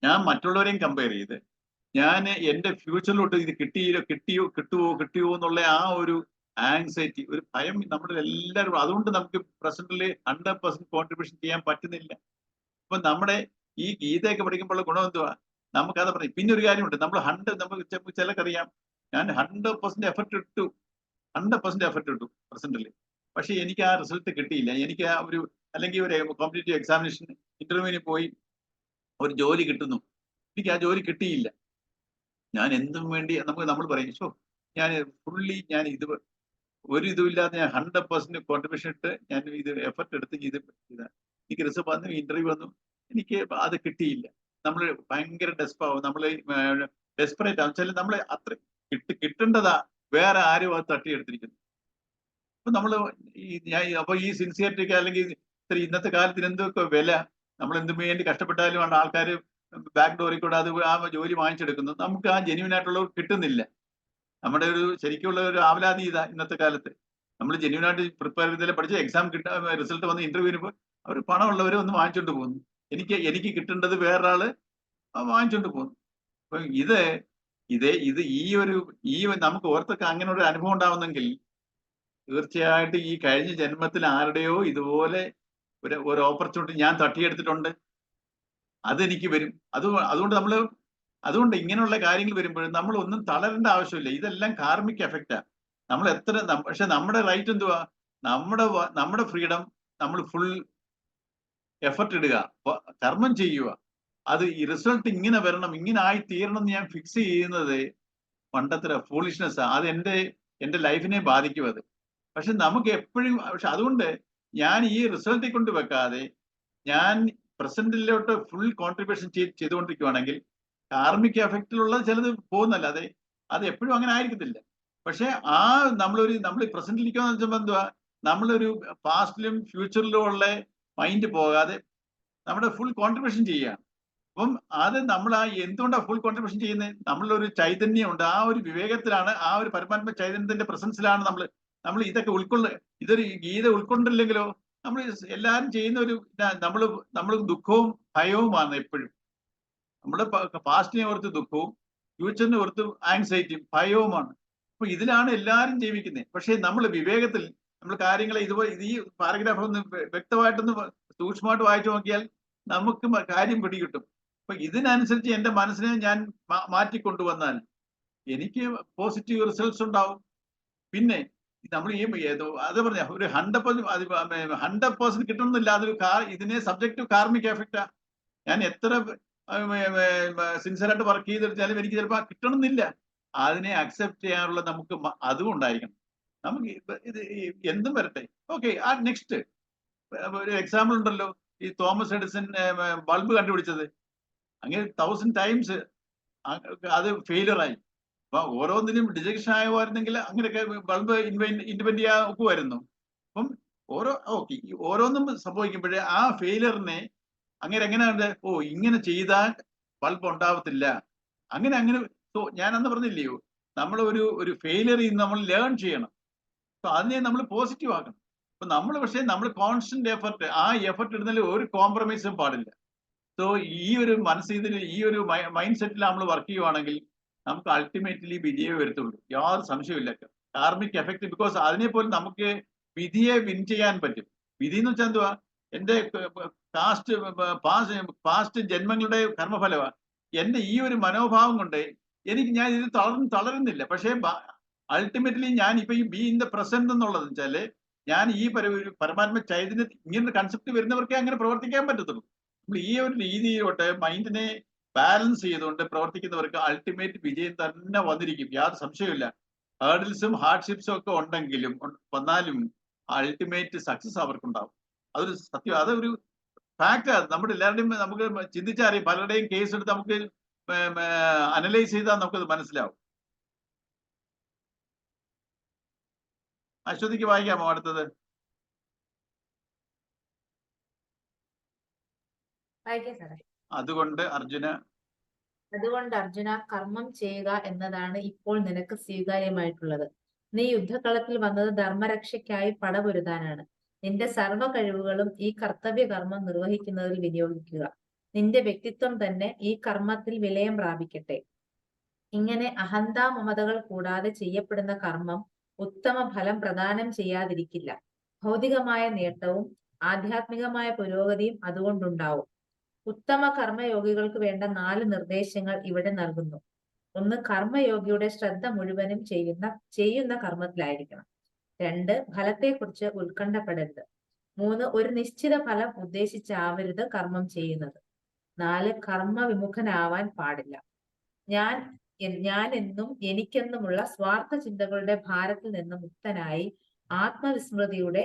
ഞാൻ മറ്റുള്ളവരെയും കമ്പയർ ചെയ്ത് ഞാൻ എൻ്റെ ഫ്യൂച്ചറിലോട്ട് ഇത് കിട്ടുമോ എന്നുള്ള ആ ഒരു ആങ്സൈറ്റി, ഒരു ഭയം നമ്മുടെ എല്ലാവരും. അതുകൊണ്ട് നമുക്ക് പ്രസന്റിൽ 100% കോൺട്രിബ്യൂഷൻ ചെയ്യാൻ പറ്റുന്നില്ല. അപ്പൊ നമ്മുടെ ഈ ഗീതയൊക്കെ പഠിക്കുമ്പോൾ ഗുണം എന്തുവാ, നമുക്കത് പറയും. പിന്നെ ഒരു കാര്യമുണ്ട്, നമുക്ക് ചിലക്കറിയാം, ഞാൻ 100% എഫർട്ട് ഇട്ടു പ്രസന്റിൽ, പക്ഷെ എനിക്ക് ആ റിസൾട്ട് കിട്ടിയില്ല. എനിക്ക് അല്ലെങ്കിൽ ഒരു കോമ്പറ്റേറ്റീവ് എക്സാമിനേഷൻ ഇന്റർവ്യൂവിന് പോയി ഒരു ജോലി കിട്ടുന്നു, എനിക്ക് ആ ജോലി കിട്ടിയില്ല. ഞാൻ എന്തും വേണ്ടി നമ്മൾ പറയും, ഞാൻ ഫുള്ളി ഒരു ഇതുമില്ലാതെ ഞാൻ 100% കോൺട്രിബ്യൂഷൻ ഇട്ട് ഞാൻ ഇത് എഫർട്ട് എടുത്ത് എനിക്ക് റിസൾട്ട് വന്നു, ഇന്റർവ്യൂ വന്നു, എനിക്ക് അത് കിട്ടിയില്ല. നമ്മൾ ഭയങ്കര ഡെസ്പാവും, നമ്മൾ ഡെസ്പറേറ്റ് ആവും. ചില നമ്മൾ അത്ര കിട്ടേണ്ടതാ, വേറെ ആരും അത് തട്ടിയെടുത്തിരിക്കുന്നു. അപ്പൊ ഈ സിൻസിയറിറ്റിക്ക്, അല്ലെങ്കിൽ ഇന്നത്തെ കാലത്തിന് എന്തൊക്കെ വില, നമ്മൾ എന്തും വേണ്ടി കഷ്ടപ്പെട്ടാലും ആൾക്കാർ ബാക്ക് ഡോറിൽ കൂടെ ആ ജോലി വാങ്ങിച്ചെടുക്കുന്നു. നമുക്ക് ആ ജെന്യൂൻ ആയിട്ടുള്ളവർ കിട്ടുന്നില്ല. നമ്മുടെ ശരിക്കുള്ള ഒരു ആവലാതി ഇന്നത്തെ കാലത്ത്. നമ്മൾ ജെന്യൂൻ ആയിട്ട് പ്രിപ്പയർ ചെയ്താലും പഠിച്ച എക്സാം റിസൾട്ട് വന്ന് ഇന്റർവ്യൂവിന് അവർ പണമുള്ളവരെ ഒന്ന് വാങ്ങിച്ചോണ്ട് പോകുന്നു. എനിക്ക് കിട്ടേണ്ടത് വേറൊരാള് വാങ്ങിച്ചോണ്ട് പോകുന്നു. അപ്പൊ നമുക്ക് ഓർത്തൊക്കെ അങ്ങനെ ഒരു അനുഭവം ഉണ്ടാവുന്നെങ്കിൽ തീർച്ചയായിട്ടും ഈ കഴിഞ്ഞ ജന്മത്തിൽ ആരുടെയോ ഇതുപോലെ ഒരു ഓപ്പർച്യൂണിറ്റി ഞാൻ തട്ടിയെടുത്തിട്ടുണ്ട്, അതെനിക്ക് വരും. അതുകൊണ്ട് ഇങ്ങനെയുള്ള കാര്യങ്ങൾ വരുമ്പോഴും നമ്മൾ ഒന്നും തളരേണ്ട ആവശ്യമില്ല. ഇതെല്ലാം കാർമിക് എഫക്റ്റാ. പക്ഷെ നമ്മുടെ റൈറ്റ് എന്തുവാ, നമ്മുടെ ഫ്രീഡം നമ്മൾ ഫുൾ എഫർട്ട് ഇടുക, കർമ്മം ചെയ്യുക. അത് ഈ റിസൾട്ട് ഇങ്ങനെ വരണം, ഇങ്ങനെ ആയി തീരണം എന്ന് ഞാൻ ഫിക്സ് ചെയ്യുന്നത് പണ്ടത്തെ ഫൂളിഷ്നെസ്. അത് എൻ്റെ ലൈഫിനെ ബാധിക്കും അത്. പക്ഷെ നമുക്ക് എപ്പോഴും, അതുകൊണ്ട് ഞാൻ ഈ റിസൾട്ടിൽ കൊണ്ട് വെക്കാതെ ഞാൻ പ്രസന്റിലോട്ട് ഫുൾ കോൺട്രിബ്യൂഷൻ ചെയ്തുകൊണ്ടിരിക്കുകയാണെങ്കിൽ കാർമിക് എഫക്റ്റിലുള്ള ചിലത് പോകുന്നല്ലാതെ അത് എപ്പോഴും അങ്ങനെ ആയിരിക്കത്തില്ല. പക്ഷെ നമ്മൾ പ്രസന്റിലിരിക്കുന്ന വെച്ചാൽ എന്തുവാ, നമ്മളൊരു പാസ്റ്റിലും ഫ്യൂച്ചറിലും ഉള്ള മൈൻഡ് പോകാതെ നമ്മുടെ ഫുൾ കോൺട്രിബ്യൂഷൻ ചെയ്യുകയാണ്. അപ്പം അത് നമ്മൾ എന്തുകൊണ്ടാണ് ഫുൾ കോൺട്രിബ്യൂഷൻ ചെയ്യുന്നത്, നമ്മളൊരു ചൈതന്യമുണ്ട്, ആ ഒരു വിവേകത്തിലാണ്, ആ ഒരു പരമാത്മ ചൈതന്യത്തിന്റെ പ്രസൻസിലാണ് നമ്മൾ ഇതൊക്കെ ഇതൊരു ഗീത ഉൾക്കൊണ്ടില്ലെങ്കിലോ നമ്മൾ എല്ലാവരും ചെയ്യുന്ന നമ്മൾ ദുഃഖവും ഭയവുമാണ് എപ്പോഴും. നമ്മുടെ പാസ്റ്റിനെ ഓർത്ത് ദുഃഖവും ഫ്യൂച്ചറിനെ ഓർത്ത് ആങ്സൈറ്റിയും ഭയവുമാണ്. അപ്പൊ ഇതിലാണ് എല്ലാവരും ജീവിക്കുന്നത്. പക്ഷെ നമ്മൾ വിവേകത്തിൽ നമ്മൾ കാര്യങ്ങളെ ഈ പാരഗ്രാഫ് ഒന്ന് വ്യക്തമായിട്ടൊന്ന് സൂക്ഷ്മമായിട്ട് വായിച്ചു നോക്കിയാൽ നമുക്ക് കാര്യം പിടികിട്ടും. അപ്പൊ ഇതിനനുസരിച്ച് എൻ്റെ മനസ്സിനെ ഞാൻ മാറ്റിക്കൊണ്ടുവന്നാൽ എനിക്ക് പോസിറ്റീവ് റിസൾട്ട്സ് ഉണ്ടാവും. പിന്നെ നമ്മൾ അത് പറഞ്ഞ ഒരു 100% കിട്ടണമെന്നില്ല. ഇതിനെ സബ്ജക്റ്റ് കാർമിക് എഫക്റ്റാ. ഞാൻ എത്ര സിൻസിയറായിട്ട് വർക്ക് ചെയ്തെടുത്താലും എനിക്ക് ചിലപ്പോൾ കിട്ടണമെന്നില്ല. അതിനെ അക്സെപ്റ്റ് ചെയ്യാനുള്ള നമുക്ക് അതും ഉണ്ടായിരിക്കണം. നമുക്ക് ഇത് എന്തും വരട്ടെ. ഓക്കെ, നെക്സ്റ്റ് ഒരു എക്സാമ്പിൾ ഉണ്ടല്ലോ, ഈ തോമസ് എഡിസൺ ബൾബ് കണ്ടുപിടിച്ചത്. അങ്ങനെ 1000 times അത് ഫെയിലറായി. അപ്പൊ ഓരോന്നിനും ഡിജക്ഷൻ ആയിരുന്നെങ്കിൽ അങ്ങനെയൊക്കെ ബൾബ് ഇൻവെന്റ് ചെയ്യാക്കുമായിരുന്നു. അപ്പം ഓരോന്നും സംഭവിക്കുമ്പോഴേ ആ ഫെയിലറിനെ അങ്ങനെ എങ്ങനെയാണ് ഇങ്ങനെ ചെയ്താൽ ബൾബ് ഉണ്ടാവത്തില്ല, അങ്ങനെ ഞാൻ അന്ന് പറഞ്ഞില്ലയോ, നമ്മൾ ഒരു ഫെയിലിയർ നമ്മൾ ലേൺ ചെയ്യണം. സോ അതിനെ നമ്മൾ പോസിറ്റീവ് ആക്കണം. അപ്പൊ നമ്മൾ കോൺസ്റ്റന്റ് എഫർട്ട്, ആ എഫർട്ട് ഇടുന്നതിൽ ഒരു കോംപ്രമൈസും പാടില്ല. സോ ഈ ഒരു മനസ്സിൽ ഈ ഒരു മൈൻഡ് സെറ്റിൽ നമ്മൾ വർക്ക് ചെയ്യുവാണെങ്കിൽ നമുക്ക് അൾട്ടിമേറ്റ്ലി വിധിയെ വരത്തുള്ളൂ, യാതൊരു സംശയമില്ല. കാർമിക് എഫക്ട്, ബിക്കോസ് അതിനെപ്പോലും നമുക്ക് വിധിയെ വിൻ ചെയ്യാൻ പറ്റും. വിധി എന്ന് വെച്ചാൽ എന്തുവാ, എന്റെ പാസ്റ്റ് ജന്മങ്ങളുടെ കർമ്മഫലമാണ്. എന്റെ ഈ ഒരു മനോഭാവം കൊണ്ട് ഞാൻ ഇത് തളരുന്നില്ല. പക്ഷേ അൾട്ടിമേറ്റ്ലി ഞാൻ ഇപ്പൊ ഈ ബി ഇൻ ദ പ്രസന്റ് എന്നുള്ളത് വെച്ചാല്, ഞാൻ ഈ പരമാത്മ ചൈതന്യ ഇങ്ങനെ കൺസെപ്റ്റ് വരുന്നവർക്കേ അങ്ങനെ പ്രവർത്തിക്കാൻ പറ്റത്തുള്ളൂ. നമ്മൾ ഈ ഒരു രീതിയിലോട്ട് മൈൻഡിനെ ബാലൻസ് ചെയ്തുകൊണ്ട് പ്രവർത്തിക്കുന്നവർക്ക് അൾട്ടിമേറ്റ് വിജയം തന്നെ വന്നിരിക്കും, യാതൊരു സംശയമില്ല. ഹേർഡിൽസും ഹാർഡ്ഷിപ്സും ഒക്കെ ഉണ്ടെങ്കിലും വന്നാലും അൾട്ടിമേറ്റ് സക്സസ് അവർക്കുണ്ടാവും. അതൊരു സത്യം, അതൊരു ഫാക്ട്. നമ്മുടെ എല്ലാവരുടെയും നമുക്ക് ചിന്തിച്ചറിയാം, പലരുടെയും കേസ് എടുത്ത് നമുക്ക് അനലൈസ് ചെയ്താൽ നമുക്കത് മനസ്സിലാവും. അശ്വതിക്ക് വായിക്കാമോ അടുത്തത്? അതുകൊണ്ട് അർജുന, കർമ്മം ചെയ്യുക എന്നതാണ് ഇപ്പോൾ നിനക്ക് സ്വീകാര്യമായിട്ടുള്ളത്. നീ യുദ്ധകളത്തിൽ വന്നത് ധർമ്മരക്ഷയ്ക്കായി പടപൊരുതാനാണ്. നിന്റെ സർവ്വ കഴിവുകളും ഈ കർത്തവ്യ കർമ്മം നിർവഹിക്കുന്നതിൽ വിനിയോഗിക്കുക. നിന്റെ വ്യക്തിത്വം തന്നെ ഈ കർമ്മത്തിൽ വിലയം പ്രാപിക്കട്ടെ. ഇങ്ങനെ അഹന്താ മമതകൾ കൂടാതെ ചെയ്യപ്പെടുന്ന കർമ്മം ഉത്തമ ഫലം പ്രദാനം ചെയ്യാതിരിക്കില്ല. ഭൗതികമായ നേട്ടവും ആധ്യാത്മികമായ പുരോഗതിയും അതുകൊണ്ടുണ്ടാവും. ഉത്തമ കർമ്മയോഗികൾക്ക് വേണ്ട 4 നിർദ്ദേശങ്ങൾ ഇവിടെ നൽകുന്നു. 1. കർമ്മയോഗിയുടെ ശ്രദ്ധ മുഴുവനും ചെയ്യുന്ന കർമ്മത്തിലായിരിക്കണം. 2. ഫലത്തെക്കുറിച്ച് ഉത്കണ്ഠപ്പെടരുത്. 3. ഒരു നിശ്ചിത ഫലം ഉദ്ദേശിച്ചാവരുത് കർമ്മം ചെയ്യുന്നത്. 4. കർമ്മ വിമുഖനാവാൻ പാടില്ല. ഞാൻ എന്നും എനിക്കെന്നുമുള്ള സ്വാർത്ഥ ചിന്തകളുടെ ഭാരത്തിൽ നിന്ന് മുക്തനായി ആത്മവിസ്മൃതിയുടെ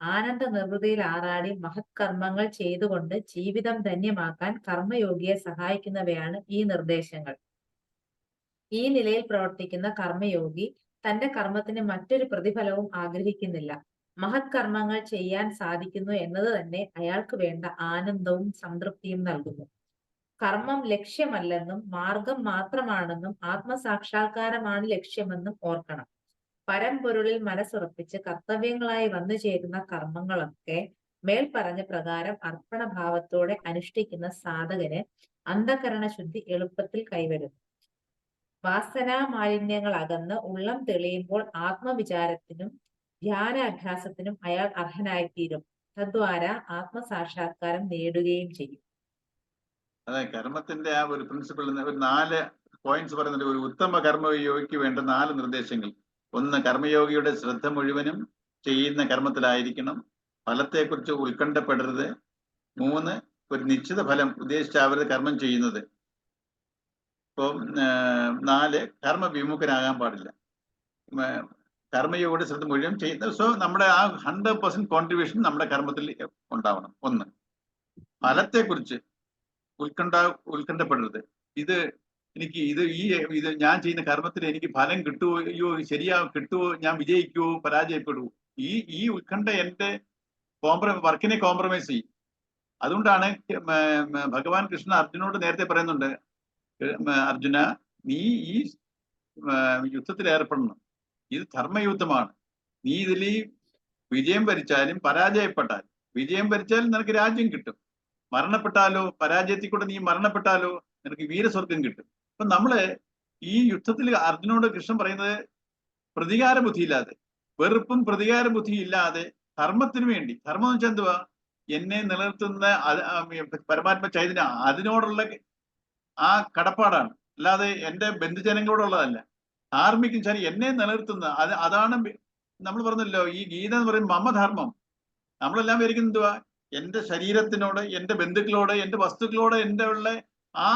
ആനന്ദ നിർവൃതിയിൽ ആറാടി മഹത്കർമ്മങ്ങൾ ചെയ്തുകൊണ്ട് ജീവിതം ധന്യമാക്കാൻ കർമ്മയോഗിയെ സഹായിക്കുന്നവയാണ് ഈ നിർദ്ദേശങ്ങൾ. ഈ നിലയിൽ പ്രവർത്തിക്കുന്ന കർമ്മയോഗി തന്റെ കർമ്മത്തിന് മറ്റൊരു പ്രതിഫലവും ആഗ്രഹിക്കുന്നില്ല. മഹത്കർമ്മങ്ങൾ ചെയ്യാൻ സാധിക്കുന്നു എന്നത് തന്നെ അയാൾക്ക് വേണ്ട ആനന്ദവും സംതൃപ്തിയും നൽകുന്നു. കർമ്മം ലക്ഷ്യമല്ലെന്നും മാർഗം മാത്രമാണെന്നും ആത്മസാക്ഷാത്കാരമാണ് ലക്ഷ്യമെന്നും ഓർക്കണം. പരമ്പൊരുളിൽ മനസ്സുറപ്പിച്ച് കർത്തവ്യങ്ങളായി വന്നു ചേരുന്ന കർമ്മങ്ങളൊക്കെ മേൽപ്പറഞ്ഞ പ്രകാരം അർപ്പണഭാവത്തോടെ അനുഷ്ഠിക്കുന്ന സാധകന് അന്ധകരണ ശുദ്ധി എളുപ്പത്തിൽ കൈവരുന്നു. വാസനാ മാലിന്യങ്ങൾ അകന്ന് ഉള്ളം തെളിയുമ്പോൾ ആത്മവിചാരത്തിനും ധ്യാനാഭ്യാസത്തിനും അയാൾ അർഹനായിത്തീരും. തദ്വാര ആത്മസാക്ഷാത്കാരം നേടുകയും ചെയ്യും. അതെ, കർമ്മത്തിന്റെ ആ ഒരു പ്രിൻസിപ്പിൾ 4 പോയിന്റ്സ് പറയുന്നുണ്ട്. ഒരു ഉത്തമ കർമ്മയോഗിക്ക് വേണ്ട 4 നിർദ്ദേശങ്ങൾ. 1. കർമ്മയോഗിയുടെ ശ്രദ്ധ മുഴുവനും ചെയ്യുന്ന കർമ്മത്തിലായിരിക്കണം. ഫലത്തെക്കുറിച്ച് ഉത്കണ്ഠപ്പെടരുത്. 3. ഒരു നിശ്ചിത ഫലം ഉദ്ദേശിച്ചാവരുത് കർമ്മം ചെയ്യുന്നത്. ഇപ്പം 4. കർമ്മ വിമുഖനാകാൻ പാടില്ല. കർമ്മയോഗിയുടെ ശ്രദ്ധ മുഴുവൻ ചെയ്യുന്നത്. സോ നമ്മുടെ ആ 100% കോൺട്രിബ്യൂഷൻ നമ്മുടെ കർമ്മത്തിൽ ഉണ്ടാവണം. 1. ഫലത്തെക്കുറിച്ച് ഉത്കണ്ഠപ്പെടരുത്. ഇത് ഞാൻ ചെയ്യുന്ന കർമ്മത്തിൽ എനിക്ക് ഫലം കിട്ടുമോ, കിട്ടുമോ, ഞാൻ വിജയിക്കുവോ, പരാജയപ്പെടുവോ, ഈ ഉത്കണ്ഠ എന്റെ വർക്കിനെ കോംപ്രമൈസ് ചെയ്യും. അതുകൊണ്ടാണ് ഭഗവാൻ കൃഷ്ണ അർജുനോട് നേരത്തെ പറയുന്നുണ്ട്, അർജുന, നീ ഈ യുദ്ധത്തിൽ ഏർപ്പെടണം. ഇത് ധർമ്മയുദ്ധമാണ്. നീ ഇതിൽ വിജയം വരിച്ചാലും പരാജയപ്പെട്ടാലും, വിജയം വരിച്ചാലും നിനക്ക് രാജ്യം കിട്ടും, മരണപ്പെട്ടാലോ, പരാജയത്തിൽ കൂടെ നീ മരണപ്പെട്ടാലോ നിനക്ക് വീരസ്വർഗം കിട്ടും. അപ്പൊ നമ്മള് ഈ യുദ്ധത്തിൽ അർജുനോട് കൃഷ്ണൻ പറയുന്നത് പ്രതികാര ബുദ്ധി ഇല്ലാതെ, വെറുപ്പും പ്രതികാര ബുദ്ധി ഇല്ലാതെ ധർമ്മത്തിന് വേണ്ടി, ധർമ്മം എന്ന് വെച്ചാൽ എന്തുവാ, എന്നെ നിലനിർത്തുന്ന പരമാത്മ ചൈതന്യം, അതിനോടുള്ള ആ കടപ്പാടാണ്, അല്ലാതെ എന്റെ ബന്ധുജനങ്ങളോടുള്ളതല്ല. ധാർമ്മികം ശരി എന്നെ നിലനിർത്തുന്ന അതാണ്. നമ്മൾ പറഞ്ഞല്ലോ, ഈ ഗീത എന്ന് പറയുന്നത് മമധർമ്മം. നമ്മളെല്ലാം വിചാരിക്കുന്നത് എന്തുവാ, എന്റെ ശരീരത്തിനോട്, എന്റെ ബന്ധുക്കളോട്, എന്റെ വസ്തുക്കളോട് എന്റെ ഉള്ള ആ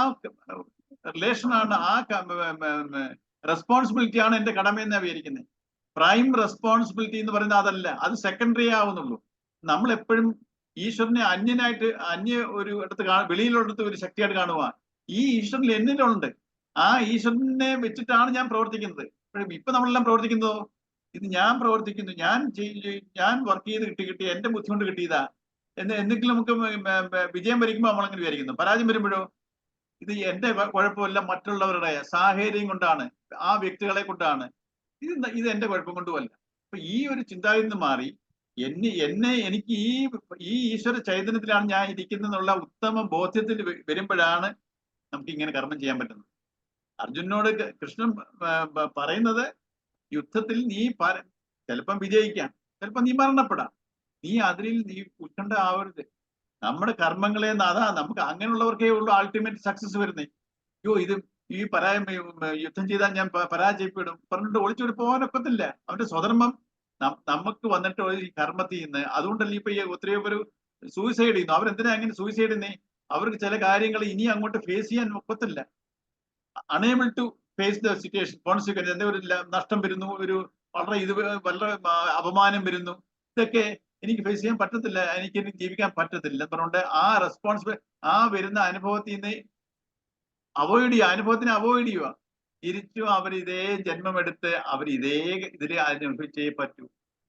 റിലേഷനാണ്, ആ റെസ്പോൺസിബിലിറ്റി ആണ് എന്റെ കടമയെന്നാണ് വിചാരിക്കുന്നത്. പ്രൈം റെസ്പോൺസിബിലിറ്റി എന്ന് പറയുന്നത് അതല്ല, അത് സെക്കൻഡറി ആവുന്നുള്ളൂ. നമ്മൾ എപ്പോഴും ഈശ്വരനെ ഒരു അടുത്ത് വെളിയിലോടത്ത് ഒരു ശക്തിയായിട്ട് കാണുക. ഈ ഈശ്വരനിൽ എന്നിലുണ്ട്, ആ ഈശ്വരനെ വെച്ചിട്ടാണ് ഞാൻ പ്രവർത്തിക്കുന്നത്. ഇപ്പൊ നമ്മളെല്ലാം പ്രവർത്തിക്കുന്നതോ, ഇത് ഞാൻ പ്രവർത്തിക്കുന്നു, ഞാൻ വർക്ക് ചെയ്ത് കിട്ടി എന്റെ ബുദ്ധി കൊണ്ട് കിട്ടിയതാ, എന്തെങ്കിലും നമുക്ക് വിജയം വരിക്കുമ്പോൾ നമ്മളങ്ങനെ വിചാരിക്കുന്നു. പരാജയം വരുമ്പോഴോ ഇത് എന്റെ കുഴപ്പമല്ല, മറ്റുള്ളവരുടെ സാഹചര്യം കൊണ്ടാണ്, ആ വ്യക്തികളെ കൊണ്ടാണ്, ഇത് എന്റെ കുഴപ്പം കൊണ്ടുമല്ല. അപ്പൊ ഈ ഒരു ചിന്താഗതി നിന്ന് മാറി എനിക്ക് ഈ ഈശ്വര ചൈതന്യത്തിലാണ് ഞാൻ ഇരിക്കുന്നുള്ള ഉത്തമ ബോധ്യത്തിൽ വരുമ്പോഴാണ് നമുക്ക് ഇങ്ങനെ കർമ്മം ചെയ്യാൻ പറ്റുന്നത്. അർജുനോട് കൃഷ്ണൻ പറയുന്നത്, യുദ്ധത്തിൽ നീ ചിലപ്പം വിജയിക്കാം, ചിലപ്പം നീ മരണപ്പെടാം, നീ ഉത്കണ്ഠ ആവരുത്. നമ്മുടെ കർമ്മങ്ങളെ അതാ നമുക്ക് അങ്ങനെയുള്ളവർക്കേ ഉള്ളൂ അൾട്ടിമേറ്റ് സക്സസ് വരുന്നേ. അയ്യോ ഇത് ഈ യുദ്ധം ചെയ്താൽ ഞാൻ പരാജയപ്പെടും പറഞ്ഞിട്ട് ഒളിച്ചോടി പോകാനൊക്കത്തില്ല. അവന്റെ സ്വധർമ്മം നമുക്ക് വന്നിട്ട് ഈ കർമ്മത്തിൽ നിന്ന്, അതുകൊണ്ടല്ലേ ഇപ്പൊ ഈ ഒത്തിരിയോ പേര് സൂയിസൈഡ് ചെയ്യുന്നു. അവരെന്തിനാ അങ്ങനെ സൂയിസൈഡ് ചെയ്യുന്നേ? അവർക്ക് ചില കാര്യങ്ങൾ ഇനി അങ്ങോട്ട് ഫേസ് ചെയ്യാൻ ഒക്കത്തില്ല. Unable to face the situation, consequence, എന്താ ഒരു നഷ്ടം വരുന്നു, വളരെ അപമാനം വരുന്നു, ഇതൊക്കെ എനിക്ക് ഫേസ് ചെയ്യാൻ പറ്റത്തില്ല, എനിക്ക് ജീവിക്കാൻ പറ്റത്തില്ല പറഞ്ഞുകൊണ്ട് ആ റെസ്പോൺസിബിലിറ്റി, ആ വരുന്ന അനുഭവത്തിൽ നിന്ന് അനുഭവത്തിനെ അവോയ്ഡ് ചെയ്യുക. തിരിച്ചും അവർ ഇതേ ജന്മമെടുത്ത് ഇതിലെ അനുഭവിച്ചേ പറ്റൂ.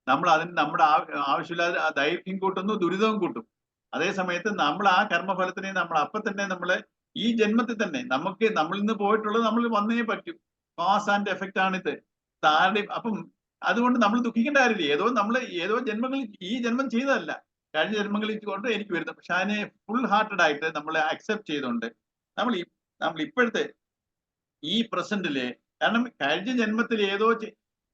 നമ്മൾ നമ്മുടെ ആവശ്യമില്ലാതെ ദൈർഘ്യം കൂട്ടുന്നു, ദുരിതവും കൂട്ടും. അതേ സമയത്ത് നമ്മൾ ആ കർമ്മഫലത്തിനെ നമ്മൾ അപ്പൊ തന്നെ ഈ ജന്മത്തിൽ തന്നെ നമ്മളിൽ നിന്ന് പോയിട്ടുള്ളത് നമ്മൾ വന്നേ പറ്റൂ. കോസ് ആൻഡ് എഫക്റ്റ് ആണിത്. അപ്പം അതുകൊണ്ട് നമ്മൾ ദുഃഖിക്കേണ്ട കാര്യമില്ല. ഏതോ ജന്മങ്ങളിൽ ഈ ജന്മം ചെയ്തതല്ല, കഴിഞ്ഞ ജന്മങ്ങളിൽ കൊണ്ട് എനിക്ക് വരുന്നത്. പക്ഷെ അതിനെ ഫുൾ ഹാർട്ടഡ് ആയിട്ട് നമ്മൾ അക്സെപ്റ്റ് ചെയ്തുകൊണ്ട് നമ്മൾ ഇപ്പോഴത്തെ ഈ പ്രസന്റില്, കാരണം കഴിഞ്ഞ ജന്മത്തിൽ ഏതോ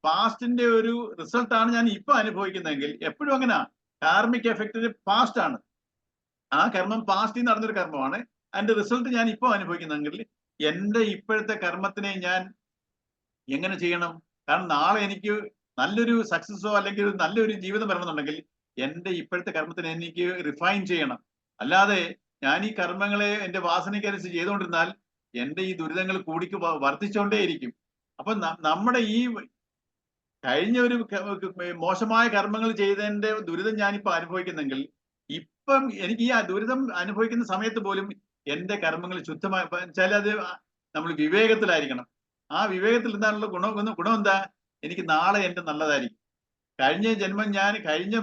പാസ്റ്റിന്റെ ഒരു റിസൾട്ടാണ് ഞാൻ ഇപ്പൊ അനുഭവിക്കുന്നതെങ്കിൽ എപ്പോഴും അങ്ങനെ കാർമിക് എഫക്റ്റ് പാസ്റ്റ് ആണ്. ആ കർമ്മം പാസ്റ്റിൽ നടന്നൊരു കർമ്മമാണ്. അതിന്റെ റിസൾട്ട് ഞാൻ ഇപ്പൊ അനുഭവിക്കുന്നെങ്കിൽ എന്റെ ഇപ്പോഴത്തെ കർമ്മത്തിനെ ഞാൻ എങ്ങനെ ചെയ്യണം? കാരണം നാളെ എനിക്ക് നല്ലൊരു സക്സസോ അല്ലെങ്കിൽ നല്ലൊരു ജീവിതം വരണമെന്നുണ്ടെങ്കിൽ എന്റെ ഇപ്പോഴത്തെ കർമ്മത്തിനെ എനിക്ക് റിഫൈൻ ചെയ്യണം. അല്ലാതെ ഞാൻ ഈ കർമ്മങ്ങളെ എന്റെ വാസനയ്ക്കനുസരിച്ച് ചെയ്തുകൊണ്ടിരുന്നാൽ എന്റെ ഈ ദുരിതങ്ങൾ വർദ്ധിച്ചുകൊണ്ടേയിരിക്കും. അപ്പൊ നമ്മുടെ ഈ കഴിഞ്ഞ ഒരു മോശമായ കർമ്മങ്ങൾ ചെയ്തതിന്റെ ദുരിതം ഞാനിപ്പോ അനുഭവിക്കുന്നെങ്കിൽ ഇപ്പം എനിക്ക് ഈ ദുരിതം അനുഭവിക്കുന്ന സമയത്ത് പോലും എന്റെ കർമ്മങ്ങൾ ശുദ്ധമായി വെച്ചാൽ അത് നമ്മൾ വിവേകത്തിലായിരിക്കണം. ആ വിവേകത്തിൽ എന്താണുള്ള ഗുണം എന്താ? എനിക്ക് നാളെ എന്റെ നല്ലതായിരിക്കും. കഴിഞ്ഞ ജന്മം കഴിഞ്ഞ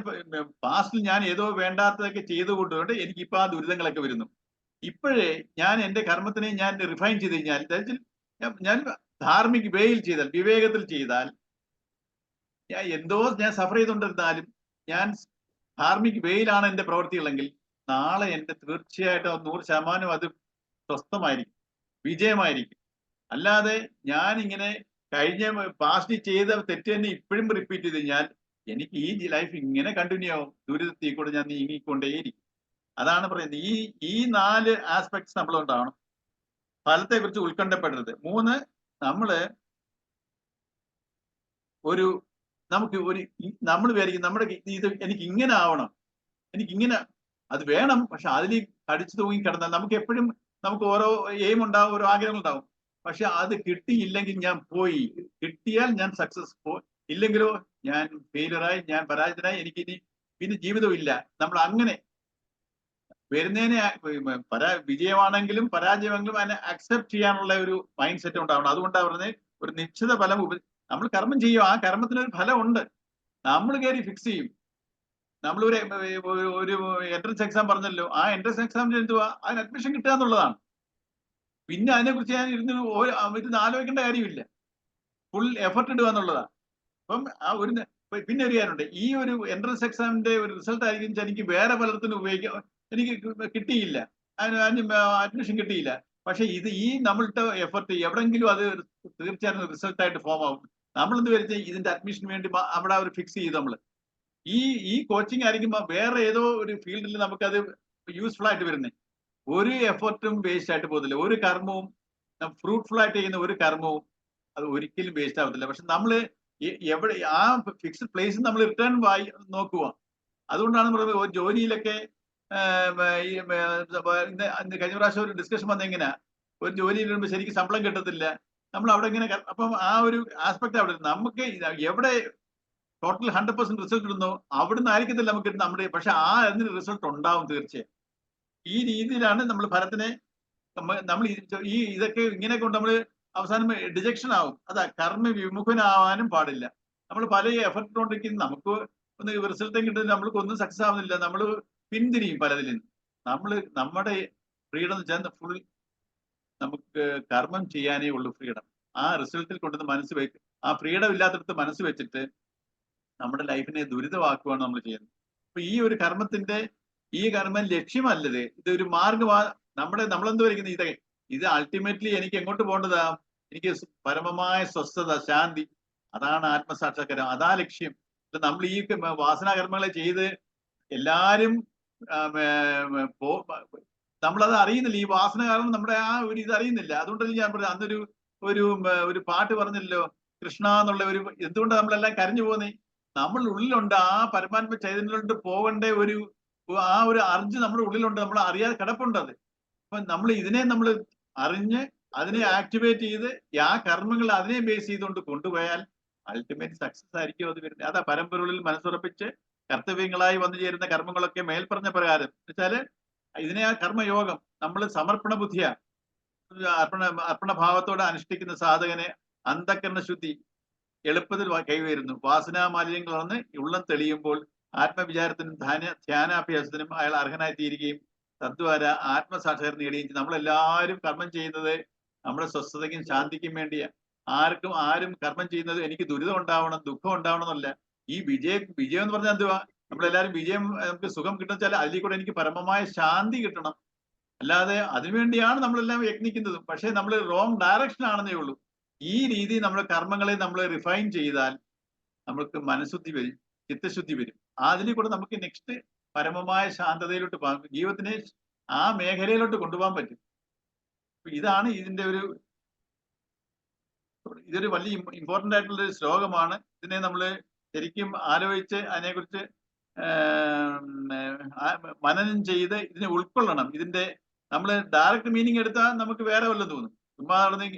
പാസ്റ്റിൽ ഞാൻ ഏതോ വേണ്ടാത്തതൊക്കെ ചെയ്തു കൂട്ടുകൊണ്ട് എനിക്കിപ്പോ ആ ദുരിതങ്ങളൊക്കെ വരുന്നു. ഇപ്പോഴേ ഞാൻ എന്റെ കർമ്മത്തിനെ ഞാൻ റിഫൈൻ ചെയ്ത് കഴിഞ്ഞാൽ, ഞാൻ ധാർമ്മിക വേയിൽ ചെയ്താൽ, വിവേകത്തിൽ ചെയ്താൽ, ഞാൻ സഫർ ചെയ്തുകൊണ്ടിരുന്നാലും ഞാൻ ധാർമ്മിക വേയിലാണ് എന്റെ പ്രവൃത്തികളെങ്കിൽ നാളെ എന്റെ തീർച്ചയായിട്ടും 100% അത് സ്വസ്ഥമായിരിക്കും, വിജയമായിരിക്കും. അല്ലാതെ ഞാൻ ഇങ്ങനെ കഴിഞ്ഞ പാസ്റ്റിൽ ചെയ്ത തെറ്റ് തന്നെ ഇപ്പോഴും റിപ്പീറ്റ് ചെയ്ത് കഴിഞ്ഞാൽ എനിക്ക് ഈ ലൈഫ് ഇങ്ങനെ കണ്ടിന്യൂ ആവും, ദുരിതത്തിൽ കൂടെ ഞാൻ നീങ്ങിക്കൊണ്ടേയിരിക്കും. അതാണ് പറയുന്നത്. ഈ 4 ആസ്പെക്ട്സ് നമ്മളുണ്ടാവണം. ഫലത്തെ കുറിച്ച് ഉത്കണ്ഠപ്പെടരുത്. 3, നമ്മൾ വിചാരിക്കും ഇത് എനിക്ക് ഇങ്ങനെ ആവണം, എനിക്കിങ്ങനെ അത് വേണം. പക്ഷെ അതിൽ കടിച്ചു തൂങ്ങി കിടന്നാൽ നമുക്ക് ഓരോ എയിം ഉണ്ടാവും, ഓരോ ആഗ്രഹങ്ങൾ ഉണ്ടാവും. പക്ഷെ അത് കിട്ടിയില്ലെങ്കിൽ ഞാൻ പോയി, കിട്ടിയാൽ ഞാൻ സക്സസ്, ഇല്ലെങ്കിലോ ഞാൻ ഫെയിലറായി, ഞാൻ പരാജിതനായി, എനിക്കിനി പിന്നെ ജീവിതമില്ല. നമ്മൾ അങ്ങനെ വരുന്നതിനെ വിജയമാണെങ്കിലും പരാജയമാണെങ്കിലും അതിനെ അക്സെപ്റ്റ് ചെയ്യാനുള്ള ഒരു മൈൻഡ് സെറ്റ് ഉണ്ടാവണം. അതുകൊണ്ടാണ് പറഞ്ഞത് ഒരു നിശ്ചിത ഫലം നമ്മൾ കർമ്മം ചെയ്യും, ആ കർമ്മത്തിനൊരു ഫലം ഉണ്ട്. നമ്മൾ കയറി ഫിക്സ് ചെയ്യും. നമ്മളൊരു എൻട്രൻസ് എക്സാം പറഞ്ഞല്ലോ, ആ എൻട്രൻസ് എക്സാമിന് എന്തുവാ? അതിന് അഡ്മിഷൻ കിട്ടുക എന്നുള്ളതാണ്. പിന്നെ അതിനെക്കുറിച്ച് ഞാൻ ഇരുന്ന് ആലോചിക്കേണ്ട കാര്യമില്ല. ഫുൾ എഫർട്ട് ഇടുക എന്നുള്ളതാണ്. അപ്പം പിന്നെ ഒരു കാര്യമുണ്ട്, ഈ ഒരു എൻട്രൻസ് എക്സാമിന്റെ ഒരു റിസൾട്ട് ആയിരിക്കും എനിക്ക് വേറെ പലർത്തിനും ഉപയോഗിക്കാം, എനിക്ക് കിട്ടിയില്ല, അഡ്മിഷൻ കിട്ടിയില്ല. പക്ഷെ ഈ നമ്മളുടെ എഫർട്ട് എവിടെങ്കിലും അത് തീർച്ചയായിട്ടും റിസൾട്ടായിട്ട് ഫോം ആവും. നമ്മളെന്ത് വരച്ച് ഇതിന്റെ അഡ്മിഷന് വേണ്ടി അവിടെ ഒരു ഫിക്സ് ചെയ്തു. നമ്മൾ ഈ കോച്ചിങ് ആയിരിക്കുമ്പോൾ വേറെ ഏതോ ഒരു ഫീൽഡിൽ നമുക്കത് യൂസ്ഫുൾ ആയിട്ട് വരുന്നത്. ഒരു എഫർട്ടും വേസ്റ്റ് ആയിട്ട് പോകുന്നില്ല. ഒരു കർമ്മവും ഫ്രൂട്ട്ഫുൾ ആയിട്ട് ചെയ്യുന്ന ഒരു കർമ്മവും അത് ഒരിക്കലും വേസ്റ്റ് ആവത്തില്ല. പക്ഷെ നമ്മൾ എവിടെ ആ ഫിക്സ്ഡ് പ്ലേസിൽ നമ്മൾ റിട്ടേൺ നോക്കുക. അതുകൊണ്ടാണ് പറയുന്നത് ജോലിയിലൊക്കെ കഴിഞ്ഞ പ്രാവശ്യം ഒരു ഡിസ്കഷൻ വന്നെങ്ങനെയാ, ഒരു ജോലിയിൽ വരുമ്പോൾ ശരിക്കും ശമ്പളം കിട്ടത്തില്ല, നമ്മൾ അവിടെ ഇങ്ങനെ. അപ്പം ആ ഒരു ആസ്പെക്ട് അവിടെ നമുക്ക് എവിടെ ടോട്ടൽ 100% റിസൾട്ട് ഇടുന്നോ അവിടുന്ന് ആയിരിക്കത്തില്ല നമുക്ക് നമ്മുടെ, പക്ഷെ അതിന് റിസൾട്ട് ഉണ്ടാവും തീർച്ചയായും. ഈ രീതിയിലാണ് നമ്മൾ ഫലത്തിനെ നമ്മൾ ഇതൊക്കെ ഇങ്ങനെ കൊണ്ട് നമ്മൾ അവസാനം ഡിജക്ഷൻ ആവും. അതാ കർമ്മ വിമുഖനാവാനും പാടില്ല. നമ്മൾ പല എഫർട്ട് കൊണ്ടിരിക്കുന്നു, നമുക്ക് ഒന്ന് റിസൾട്ടും കിട്ടുന്നില്ല, നമ്മൾക്ക് ഒന്നും സക്സസ് ആവുന്നില്ല, നമ്മൾ പിന്തിരിയും പലതിലും. നമ്മുടെ ഫ്രീഡം എന്ന് വെച്ചാൽ ഫുൾ നമുക്ക് കർമ്മം ചെയ്യാനേ ഉള്ളൂ ഫ്രീഡം. ആ റിസൾട്ടിൽ കൊണ്ടുവന്ന് മനസ്സ് വെക്കും. ആ ഫ്രീഡം ഇല്ലാത്തടത്ത് മനസ്സ് വെച്ചിട്ട് നമ്മുടെ ലൈഫിനെ ദുരിതമാക്കുകയാണ് നമ്മൾ ചെയ്യുന്നത്. അപ്പൊ ഈ ഒരു കർമ്മത്തിന്റെ ഈ കർമ്മം ലക്ഷ്യമല്ലത്, ഇതൊരു മാർഗമാ. നമ്മളെന്ത് വരയ്ക്കുന്നത് ഇത് അൾട്ടിമേറ്റ്ലി എനിക്ക് എങ്ങോട്ട് പോകേണ്ടതാ? എനിക്ക് പരമമായ സ്വസ്ഥത, ശാന്തി, അതാണ് ആത്മസാക്ഷാത്കാരം, അതാ ലക്ഷ്യം. നമ്മൾ ഈ വാസനാകർമ്മങ്ങളെ ചെയ്ത് എല്ലാരും നമ്മളത് അറിയുന്നില്ല. ഈ വാസന കാരണം നമ്മുടെ ആ ഒരു ഇത് അറിയുന്നില്ല. അതുകൊണ്ടല്ലേ ഞാൻ പറഞ്ഞത് അന്നൊരു ഒരു പാട്ട് പറഞ്ഞല്ലോ, കൃഷ്ണ എന്നുള്ള ഒരു. എന്തുകൊണ്ടാണ് നമ്മളെല്ലാം കരഞ്ഞു പോകുന്നേ? നമ്മൾ ഉള്ളിലുണ്ട് ആ പരമാത്മ ചൈതന്യത്തിലോട്ട് പോകേണ്ട ആ ഒരു അർജ് നമ്മുടെ ഉള്ളിലുണ്ട്, നമ്മൾ അറിയാതെ കിടപ്പുണ്ട് അത്. അപ്പൊ നമ്മൾ അറിഞ്ഞ് അതിനെ ആക്ടിവേറ്റ് ചെയ്ത് ആ കർമ്മങ്ങൾ അതിനെ ബേസ് ചെയ്തുകൊണ്ട് കൊണ്ടുപോയാൽ അൾട്ടിമേറ്റ് സക്സസ് ആയിരിക്കും അത് വരുന്നത്. അതാ പരമ്പരകളിൽ മനസ്സുറപ്പിച്ച് കർത്തവ്യങ്ങളായി വന്നു ചേരുന്ന കർമ്മങ്ങളൊക്കെ മേൽപ്പറഞ്ഞ പ്രകാരം വെച്ചാല് ഇതിനെ ആ കർമ്മയോഗം നമ്മൾ സമർപ്പണ ബുദ്ധിയ അർപ്പണഭാവത്തോടെ അനുഷ്ഠിക്കുന്ന സാധകനെ അന്ധകരണ ശുദ്ധി എളുപ്പത്തിൽ കൈവരുന്നു. വാസനാ മാലിന്യങ്ങൾ വളർന്ന് ഉള്ളം തെളിയുമ്പോൾ ആത്മവിചാരത്തിനും ധ്യാനാഭ്യാസത്തിനും അയാൾ അർഹനായി തീരുകയും തദ്വാര ആത്മസാക്ഷാത്കാരം നേടുകയും. നമ്മളെല്ലാവരും കർമ്മം ചെയ്യുന്നത് നമ്മുടെ സ്വസ്ഥതയ്ക്കും ശാന്തിക്കും വേണ്ടിയാ. ആരും കർമ്മം ചെയ്യുന്നത് എനിക്ക് ദുരിതം ഉണ്ടാവണം, ദുഃഖം ഉണ്ടാവണം എന്നല്ല. ഈ വിജയം എന്ന് പറഞ്ഞാൽ എന്തുവാ? നമ്മളെല്ലാവരും വിജയം, നമുക്ക് സുഖം കിട്ടുന്ന വെച്ചാൽ അതിൽ കൂടെ എനിക്ക് പരമമായ ശാന്തി കിട്ടണം. അല്ലാതെ അതിനുവേണ്ടിയാണ് നമ്മളെല്ലാം യത്നിക്കുന്നതും. പക്ഷെ നമ്മൾ റോങ് ഡയറക്ഷൻ ആണെന്നേ ഉള്ളൂ. ഈ രീതി നമ്മുടെ കർമ്മങ്ങളെ നമ്മൾ റിഫൈൻ ചെയ്താൽ നമ്മൾക്ക് മനഃശുദ്ധി വരും, ചിത്തശുദ്ധി വരും. അതിൽ കൂടെ നമുക്ക് നെക്സ്റ്റ് പരമമായ ശാന്തതയിലോട്ട് പോകാം, ജീവിതത്തിനെ ആ മേഖലയിലോട്ട് കൊണ്ടുപോകാൻ പറ്റും. ഇതാണ് ഇതൊരു വലിയ ഇമ്പോർട്ടന്റ് ആയിട്ടുള്ള ഒരു ശ്ലോകമാണ്. ഇതിനെ നമ്മൾ ശരിക്കും ആലോചിച്ച് അതിനെക്കുറിച്ച് മനനം ചെയ്ത് ഇതിനെ ഉൾക്കൊള്ളണം. നമ്മൾ ഡയറക്റ്റ് മീനിങ് എടുത്താൽ നമുക്ക് വേറെ വല്ലതും തോന്നും. ചുമ്മാ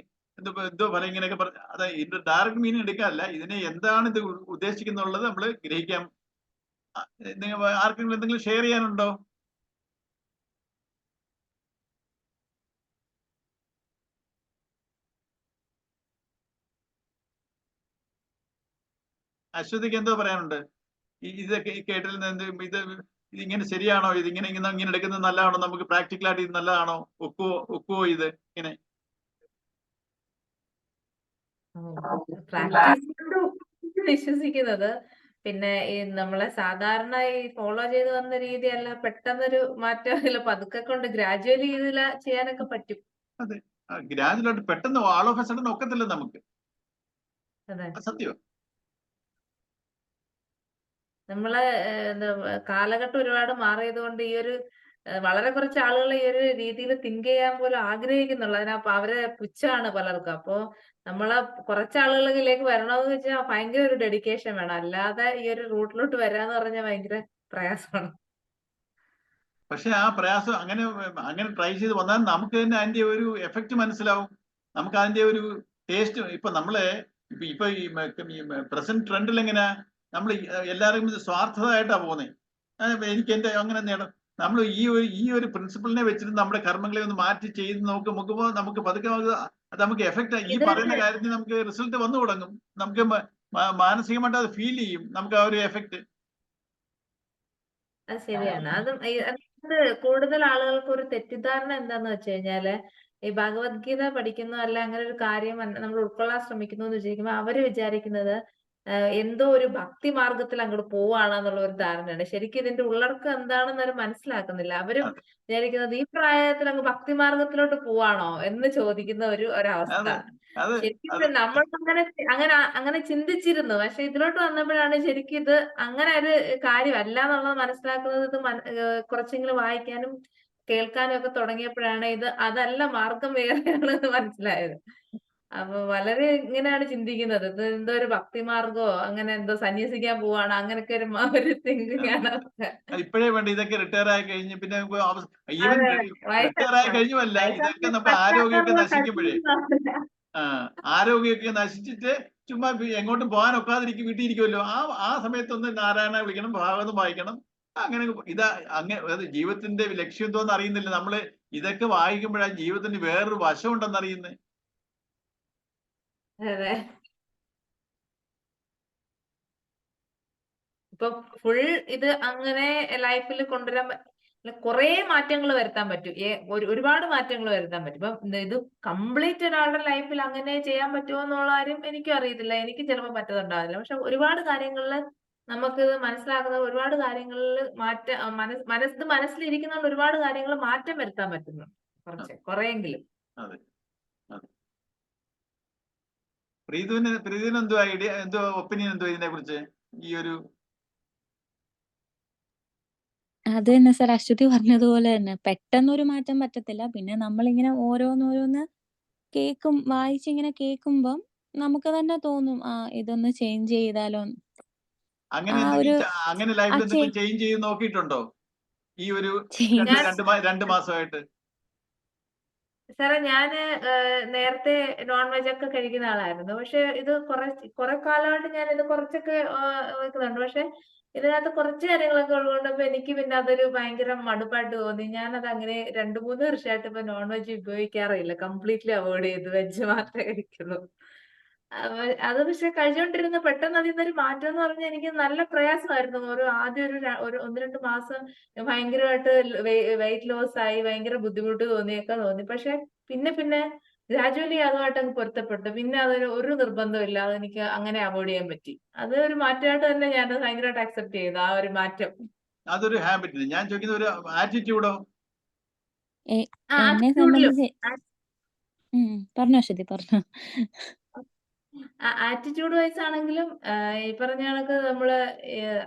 എന്തോ ഫലം ഇങ്ങനെയൊക്കെ പറഞ്ഞ അത് ഇതിന്റെ ഡയറക്റ്റ് മീനിങ് എടുക്കാനല്ല, ഇതിനെ എന്താണ് ഇത് ഉദ്ദേശിക്കുന്നുള്ളത് നമ്മൾ ഗ്രഹിക്കാം. ആർക്കെങ്കിലും എന്തെങ്കിലും ഷെയർ ചെയ്യാനുണ്ടോ? അശ്വതിക്ക് എന്തോ പറയാനുണ്ട്? ഇതൊക്കെ ഈ കേട്ടിൽ നിന്ന് ഇതിങ്ങനെ ശരിയാണോ? ഇങ്ങനെ എടുക്കുന്നത് നല്ലതാണോ? നമുക്ക് പ്രാക്ടിക്കലായിട്ട് ഇത് നല്ലതാണോ? ഒക്കുവോ ഇത് ഇങ്ങനെ? വിശ്വസിക്കുന്നത് പിന്നെ ഈ നമ്മളെ സാധാരണ ഈ ഫോളോ ചെയ്ത് വന്ന രീതിയല്ല, പെട്ടെന്നൊരു മാറ്റം പതുക്കെ കൊണ്ട് ഗ്രാജുവലി ഇതിൽ ചെയ്യാനൊക്കെ പറ്റും. അതെ, ഗ്രാജുവലായിട്ട് പെട്ടെന്ന് ആൾ ഓഫ് എ സഡൻ ഒക്കത്തില്ല നമുക്ക്. സത്യം. നമ്മളെ കാലഘട്ടം ഒരുപാട് മാറിയത് കൊണ്ട് ഈ ഒരു വളരെ കുറച്ച് ആളുകൾ ഈ ഒരു രീതിയിൽ തിങ്ക് ചെയ്യാൻ പോലും ആഗ്രഹിക്കുന്നുള്ളൂ. അതിനപ്പോ അവരെ പുച്ഛമാണ് പലർക്കും. അപ്പോ നമ്മളെ കുറച്ച് ആളുകളിലേക്ക് വരണമെന്ന് വെച്ചാൽ ഭയങ്കര ഒരു ഡെഡിക്കേഷൻ വേണം. അല്ലാതെ ഈ ഒരു റൂട്ടിലോട്ട് വരാന്ന് പറഞ്ഞാൽ ഭയങ്കര പ്രയാസമാണ്. പക്ഷെ ആ പ്രയാസം അങ്ങനെ ട്രൈ ചെയ്ത് വന്നാൽ നമുക്ക് തന്നെ അതിന്റെ ഒരു എഫക്റ്റ് മനസ്സിലാവും. നമുക്ക് അതിന്റെ ഒരു ടേസ്റ്റ്. ഇപ്പൊ ഈ പ്രസന്റ് ട്രെൻഡിൽ എങ്ങനെയാ നമ്മൾ എല്ലാവരും സ്വാർത്ഥമായിട്ടാ പോകുന്നത്. എനിക്ക് എന്റെ അങ്ങനെ നേടാം. നമ്മൾ ഈ ഒരു പ്രിൻസിപ്പിളിനെ വെച്ചിട്ട് നമ്മുടെ കർമ്മങ്ങളെ ഒന്ന് മാറ്റി ചെയ്ത് നോക്കുമ്പോൾ നമുക്ക് പതുക്കെ നമുക്ക് എഫക്റ്റ്, ഈ പറയുന്ന കാര്യത്തിൽ നമുക്ക് റിസൾട്ട് വന്നു തുടങ്ങും. നമുക്ക് മാനസികമായിട്ട് അത് ഫീൽ ചെയ്യും, നമുക്ക് ആ ഒരു എഫക്റ്റ്. അത് ശരിയാണ്. കൂടുതൽ ആളുകൾക്ക് ഒരു തെറ്റിദ്ധാരണ എന്താന്ന് വെച്ച് കഴിഞ്ഞാല്, ഈ ഭഗവത്ഗീത പഠിക്കുന്നു അല്ല അങ്ങനെ ഒരു കാര്യം നമ്മൾ ഉൾക്കൊള്ളാൻ ശ്രമിക്കുന്നു എന്ന് വിചാരിക്കുമ്പോൾ അവര് വിചാരിക്കുന്നത് എന്തോ ഒരു ഭക്തി മാർഗത്തിൽ അങ്ങോട്ട് പോവാണെന്നുള്ള ഒരു ധാരണയാണ്. ശരിക്കും ഇതിന്റെ ഉള്ളടക്കം എന്താണെന്ന് അവർ മനസ്സിലാക്കുന്നില്ല. അവരും വിചാരിക്കുന്നത് ഈ പ്രായത്തിൽ അങ്ങ് ഭക്തി മാർഗത്തിലോട്ട് പോവാണോ എന്ന് ചോദിക്കുന്ന ഒരവസ്ഥ. ശരിക്കും നമ്മൾ അങ്ങനെ ചിന്തിച്ചിരുന്നു. പക്ഷെ ഇതിലോട്ട് വന്നപ്പോഴാണ് ശരിക്കും ഇത് അങ്ങനെ ഒരു കാര്യമല്ല എന്നുള്ളത് മനസ്സിലാക്കുന്നത്. ഇത് കുറച്ചെങ്കിലും വായിക്കാനും കേൾക്കാനും ഒക്കെ തുടങ്ങിയപ്പോഴാണ് അതല്ല, മാർഗം വേറെയാണ് മനസ്സിലായത്. അപ്പൊ വളരെ ഇങ്ങനെയാണ് ചിന്തിക്കുന്നത്. ഇത് എന്തോ ഒരു ഭക്തിമാർഗോ അങ്ങനെ എന്തോ സന്യസിക്കാൻ പോവാണ്, അങ്ങനൊക്കെ ഒരു തിങ്കിങ് ആണ്. ഇപ്പോഴേ വേണ്ട ഇതൊക്കെ റിട്ടയർ ആയി കഴിഞ്ഞ് പിന്നെ ഈവൻ റിട്ടയർ ആയി കഴിഞ്ഞുമല്ല, ഇതൊക്കെ നമ്മുടെ ആരോഗ്യമൊക്കെ നശിച്ചിട്ട് ചുമ്മാ എങ്ങോട്ടും പോകാൻ ഒക്കാതിരിക്കും, വീട്ടിൽ ഇരിക്കുമല്ലോ. ആ സമയത്തൊന്ന് നാരായണ വിളിക്കണം, ഭാഗവതം വായിക്കണം. അങ്ങനെ ജീവിതത്തിന്റെ ലക്ഷ്യം എന്തോന്ന് അറിയുന്നില്ല. നമ്മള് ഇതൊക്കെ വായിക്കുമ്പോഴാണ് ജീവിതത്തിന് വേറൊരു വശം ഉണ്ടെന്ന് അറിയുന്നത്. അതെ. ഇപ്പൊ ഫുൾ ഇത് അങ്ങനെ ലൈഫിൽ കൊണ്ടുവരാൻ കുറെ മാറ്റങ്ങൾ വരുത്താൻ പറ്റും. ഒരുപാട് മാറ്റങ്ങൾ വരുത്താൻ പറ്റും. ഇപ്പം ഇത് കംപ്ലീറ്റ് ഒരാളുടെ ലൈഫിൽ അങ്ങനെ ചെയ്യാൻ പറ്റുമോ എന്നുള്ള കാര്യം എനിക്കും അറിയത്തില്ല. എനിക്ക് ചിലപ്പോൾ പറ്റുന്നുണ്ടാവില്ല. പക്ഷെ ഒരുപാട് കാര്യങ്ങളിൽ നമുക്കിത് മനസ്സിലാക്കുന്ന ഒരുപാട് കാര്യങ്ങളിൽ മനസ്സിലിരിക്കുന്ന ഒരുപാട് കാര്യങ്ങൾ മാറ്റം വരുത്താൻ പറ്റുന്നുണ്ട്. കുറെയെങ്കിലും. അതെ അതെ. പ്രീതിന് എന്തോ ഐഡിയ, എന്തോ ഒപ്പീനിയൻ എന്തോ ഇതിനെ കുറിച്ച്? ഈ ഒരു അത് തന്നെ സാർ, അശ്വതി പറഞ്ഞതുപോലെ തന്നെ പെട്ടെന്നൊരു മാറ്റം പറ്റത്തില്ല. പിന്നെ നമ്മളിങ്ങനെ ഓരോന്നോരോന്ന് വായിച്ചിങ്ങനെ കേൾക്കുമ്പം നമുക്ക് തന്നെ തോന്നും, ഇതൊന്ന് ചേഞ്ച് ചെയ്താലോ. അങ്ങനെ ആ ഒരു എന്തെങ്കിലും അങ്ങനെ ലൈഫിൽ ആ എന്തെങ്കിലും ചേഞ്ച് ചെയ്ത് നോക്കിയിട്ടുണ്ടോ ഈ ഒരു ചേഞ്ച് രണ്ട് മാസമായിട്ട്? സാറേ, ഞാന് നേരത്തെ നോൺ വെജ് ഒക്കെ കഴിക്കുന്ന ആളായിരുന്നു. പക്ഷെ ഇത് കുറെ കാലമായിട്ട് ഞാൻ ഇത് കുറച്ചൊക്കെ വെക്കുന്നുണ്ട്. പക്ഷെ ഇതിനകത്ത് കുറച്ച് കാര്യങ്ങളൊക്കെ ഉള്ളതുകൊണ്ടപ്പോ എനിക്ക് പിന്നെ അതൊരു ഭയങ്കര മടുപ്പായിട്ട് തോന്നി. ഞാനത് അങ്ങനെ 2-3 വർഷമായിട്ട് ഇപ്പൊ നോൺ വെജ് ഉപയോഗിക്കാറില്ല. കംപ്ലീറ്റ്ലി അവോയ്ഡ് ചെയ്തു. വെജ് മാത്രമേ കഴിക്കുള്ളൂ. അത് പക്ഷെ കഴിച്ചോണ്ടിരുന്ന പെട്ടെന്ന് അതിൽ നിന്നൊരു മാറ്റം എന്ന് പറഞ്ഞാൽ എനിക്ക് നല്ല പ്രയാസമായിരുന്നു. ആദ്യം ഒരു 1-2 മാസം ഭയങ്കരമായിട്ട് വെയിറ്റ് ലോസ് ആയി, ഭയങ്കര ബുദ്ധിമുട്ട് തോന്നിയൊക്കെ തോന്നി. പക്ഷെ പിന്നെ ഗ്രാജുവലി അതുമായിട്ട് അങ്ങ് പൊരുത്തപ്പെട്ടു. പിന്നെ അതിന് ഒരു നിർബന്ധമില്ല, അതെനിക്ക് അങ്ങനെ അവോയ്ഡ് ചെയ്യാൻ പറ്റി. അത് ഒരു മാറ്റമായിട്ട് തന്നെ ഞാൻ ഭയങ്കരമായിട്ട് അക്സെപ്റ്റ് ചെയ്തു ആ ഒരു മാറ്റം. അതൊരു ഹാബിറ്റ്. ഞാൻ ചോദിക്കുന്ന ഒരു ആറ്റിറ്റ്യൂഡോ? എന്നെ സംബന്ധിച്ച് പറഞ്ഞോ അശ്വതി, പറഞ്ഞോ. ആറ്റിറ്റ്യൂഡ് വൈസ് ആണെങ്കിലും ഈ പറഞ്ഞ കണക്ക് നമ്മള്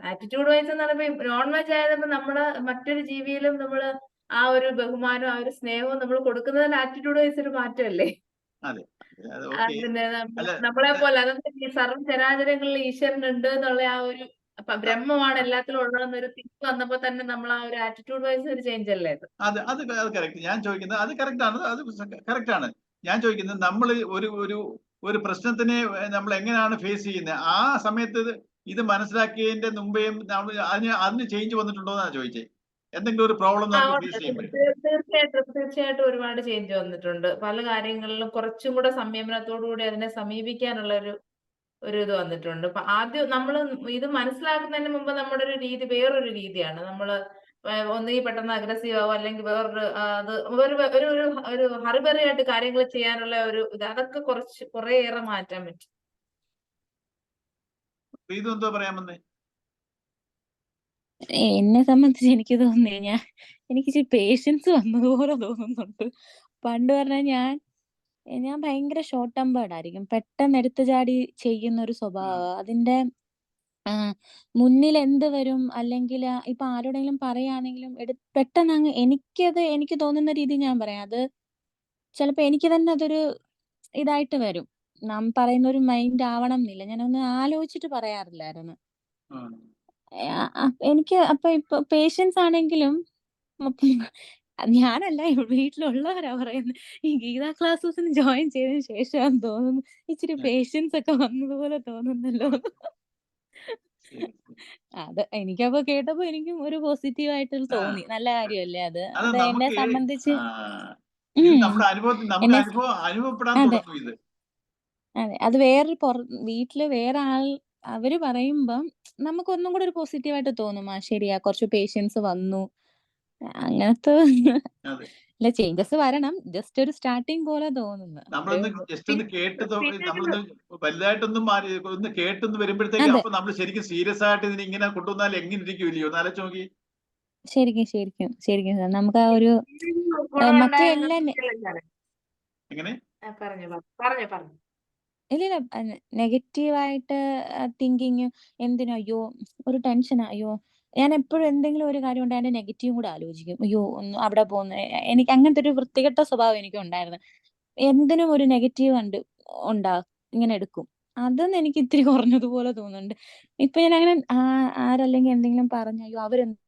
ആറ്റിറ്റ്യൂഡ് വൈസ് എന്ന് പറയുമ്പോ നോൺ വെജ് ആയതുമ്പോ നമ്മള് മറ്റൊരു ജീവിയിലും നമ്മള് ആ ഒരു ബഹുമാനവും ആ ഒരു സ്നേഹവും നമ്മൾ കൊടുക്കുന്നതിന് ആറ്റിറ്റ്യൂഡ് വൈസ് ഒരു മാറ്റമല്ലേ? അതെ ഓക്കെ. പിന്നെ അല്ല നമ്മളെ പോലെ അതൊക്കെ ഈ സർവ്വ ചരാചരങ്ങളിൽ ഈശ്വരൻ ഉണ്ട് എന്നുള്ള ആ ഒരു ബ്രഹ്മമാണ് എല്ലാത്തിലും ഉള്ളതെന്നൊരു തിരിച്ചു വന്നപ്പോ തന്നെ നമ്മൾ ആ ഒരു ആറ്റിറ്റ്യൂഡ് വൈസ് ഒരു ചേഞ്ച് അല്ലേ അത്? അത് കറക്റ്റ്. ഞാൻ ചോദിക്കുന്നത് അത് കറക്റ്റ് ആണ്, അത് കറക്റ്റ് ആണ്. ഞാൻ ചോദിക്കുന്നത് നമ്മൾ ഒരു പ്രശ്നത്തിനെ നമ്മൾ എങ്ങനെയാണ് ഫേസ് ചെയ്യുന്നത്, ആ സമയത്ത് ഇത് മനസ്സിലാക്കിയതിന്റെ മുമ്പേ അതിന് ചേഞ്ച് വന്നിട്ടുണ്ടോ എന്നാണ് ചോദിച്ചത്. എന്തെങ്കിലും ഒരു പ്രോബ്ലം നമുക്ക് ഫേസ് ചെയ്യുമ്പോൾ? തീർച്ചയായിട്ടും ഒരുപാട് ചേഞ്ച് വന്നിട്ടുണ്ട്. പല കാര്യങ്ങളിലും കുറച്ചും കൂടെ സംയമനത്തോടു കൂടി അതിനെ സമീപിക്കാനുള്ള ഒരു ഇത് വന്നിട്ടുണ്ട്. അപ്പൊ ആദ്യം നമ്മൾ ഇത് മനസ്സിലാക്കുന്നതിന് മുമ്പ് നമ്മുടെ ഒരു രീതി വേറൊരു രീതിയാണ്. നമ്മള് ഒന്നുകിൽ പെട്ടെന്ന് അഗ്രസീവ് ആവും, അല്ലെങ്കിൽ വേറൊരു അത് ഒരു ഹറിബറി ആയിട്ട് കാര്യങ്ങൾ ചെയ്യാനുള്ള ഒരു ഇത്, അതൊക്കെ കുറേയേറെ മാറ്റാൻ പറ്റും. ഇത് എന്തോ പറയാൻ വന്നേ? എന്നെ സംബന്ധിച്ച് എനിക്ക് തോന്നുന്നേ, എനിക്ക് ഇച്ചിരി പേഷ്യൻസ് വന്നതുപോലെ തോന്നുന്നുണ്ട്. പണ്ട് പറഞ്ഞാൽ ഞാൻ ഭയങ്കര ഷോർട്ട് ടെമ്പേർഡ് ആയിരിക്കും. പെട്ടെന്ന് എടുത്തു ചാടി ചെയ്യുന്ന ഒരു സ്വഭാവം. അതിന്റെ മുന്നിൽ എന്ത് വരും, അല്ലെങ്കിൽ ഇപ്പൊ ആരോടെങ്കിലും പറയാണെങ്കിലും പെട്ടെന്ന് അങ്ങ് എനിക്ക് തോന്നുന്ന രീതി ഞാൻ പറയാം. അത് ചിലപ്പോ എനിക്ക് തന്നെ അതൊരു ഇതായിട്ട് വരും. നാം പറയുന്ന ഒരു മൈൻഡ് ആവണം എന്നില്ല. ഞാനൊന്ന് ആലോചിച്ചിട്ട് പറയാറില്ലായിരുന്നു. എനിക്ക് അപ്പൊ ഇപ്പൊ പേഷ്യൻസ് ആണെങ്കിലും ഞാനല്ല, വീട്ടിലുള്ളവരാ പറയുന്നത്. ഈ ഗീത ക്ലാസ്സസിന് ജോയിൻ ചെയ്തതിന് ശേഷമാണെന്ന് തോന്നുന്നു ഇച്ചിരി പേഷ്യൻസ് ഒക്കെ വന്നതുപോലെ തോന്നുന്നല്ലോ. അത് എനിക്കപ്പോ കേട്ടപ്പോ എനിക്കും ഒരു പോസിറ്റീവ് ആയിട്ട് തോന്നി. നല്ല കാര്യമല്ലേ അത്? അത് എന്നെ സംബന്ധിച്ച് നമ്മുടെ അനുഭവത്തിൽ നമുക്ക് അനുഭവപ്പെടാൻ തുടങ്ങും ഇത്. അതെ, അത് വേറൊരു വീട്ടില് വേറെ അവര് പറയുമ്പം നമുക്കൊന്നും കൂടെ ഒരു പോസിറ്റീവ് ആയിട്ട് തോന്നും. ശരിയാ, കുറച്ച് പേഷ്യൻസ് വന്നു, അങ്ങനത്തെ അല്ല, ചേഞ്ചസ് വരണം. ജസ്റ്റ് ഒരു സ്റ്റാർട്ടിങ് പോലെ തോന്നുന്നു. നമ്മളൊന്ന് ജസ്റ്റ് ഒന്ന് കേട്ട് നമ്മളൊന്ന് വലുതായിട്ടൊന്നും ഒന്ന് കേട്ടൊന്ന് വരുമ്പോഴത്തേക്ക് അപ്പൊ നമ്മൾ ശരിക്കും സീരിയസ് ആയിട്ട് ഇതിന് ഇങ്ങനെ കൊണ്ടുവന്നാൽ എങ്ങനെ ഇരിക്കുമല്ലയോ? ഒന്ന് ആലോചിച്ച് നോക്കി. ശരിക്കും നമുക്ക് ആ ഒരു മറ്റേ എല്ലാം എങ്ങനെ ഇല്ല നെഗറ്റീവായിട്ട് തിങ്കിങ്, എന്തിനോ അയ്യോ ഒരു ടെൻഷൻ, അയ്യോ ഞാൻ എപ്പോഴും എന്തെങ്കിലും ഒരു കാര്യം ഉണ്ട് അതിന്റെ നെഗറ്റീവും കൂടെ ആലോചിക്കും. അയ്യോ ഒന്ന് അവിടെ പോകുന്നു, എനിക്ക് അങ്ങനത്തെ ഒരു വൃത്തികെട്ട സ്വഭാവം എനിക്ക് ഉണ്ടായിരുന്നു. എന്തിനും ഒരു നെഗറ്റീവ് ഇങ്ങനെ എടുക്കും. അതൊന്നും എനിക്ക് ഇത്തിരി കുറഞ്ഞതുപോലെ തോന്നുന്നുണ്ട്. ഇപ്പൊ ഞാൻ അങ്ങനെ ആരല്ലെങ്കിൽ എന്തെങ്കിലും പറഞ്ഞു, അയ്യോ അവരെന്ത്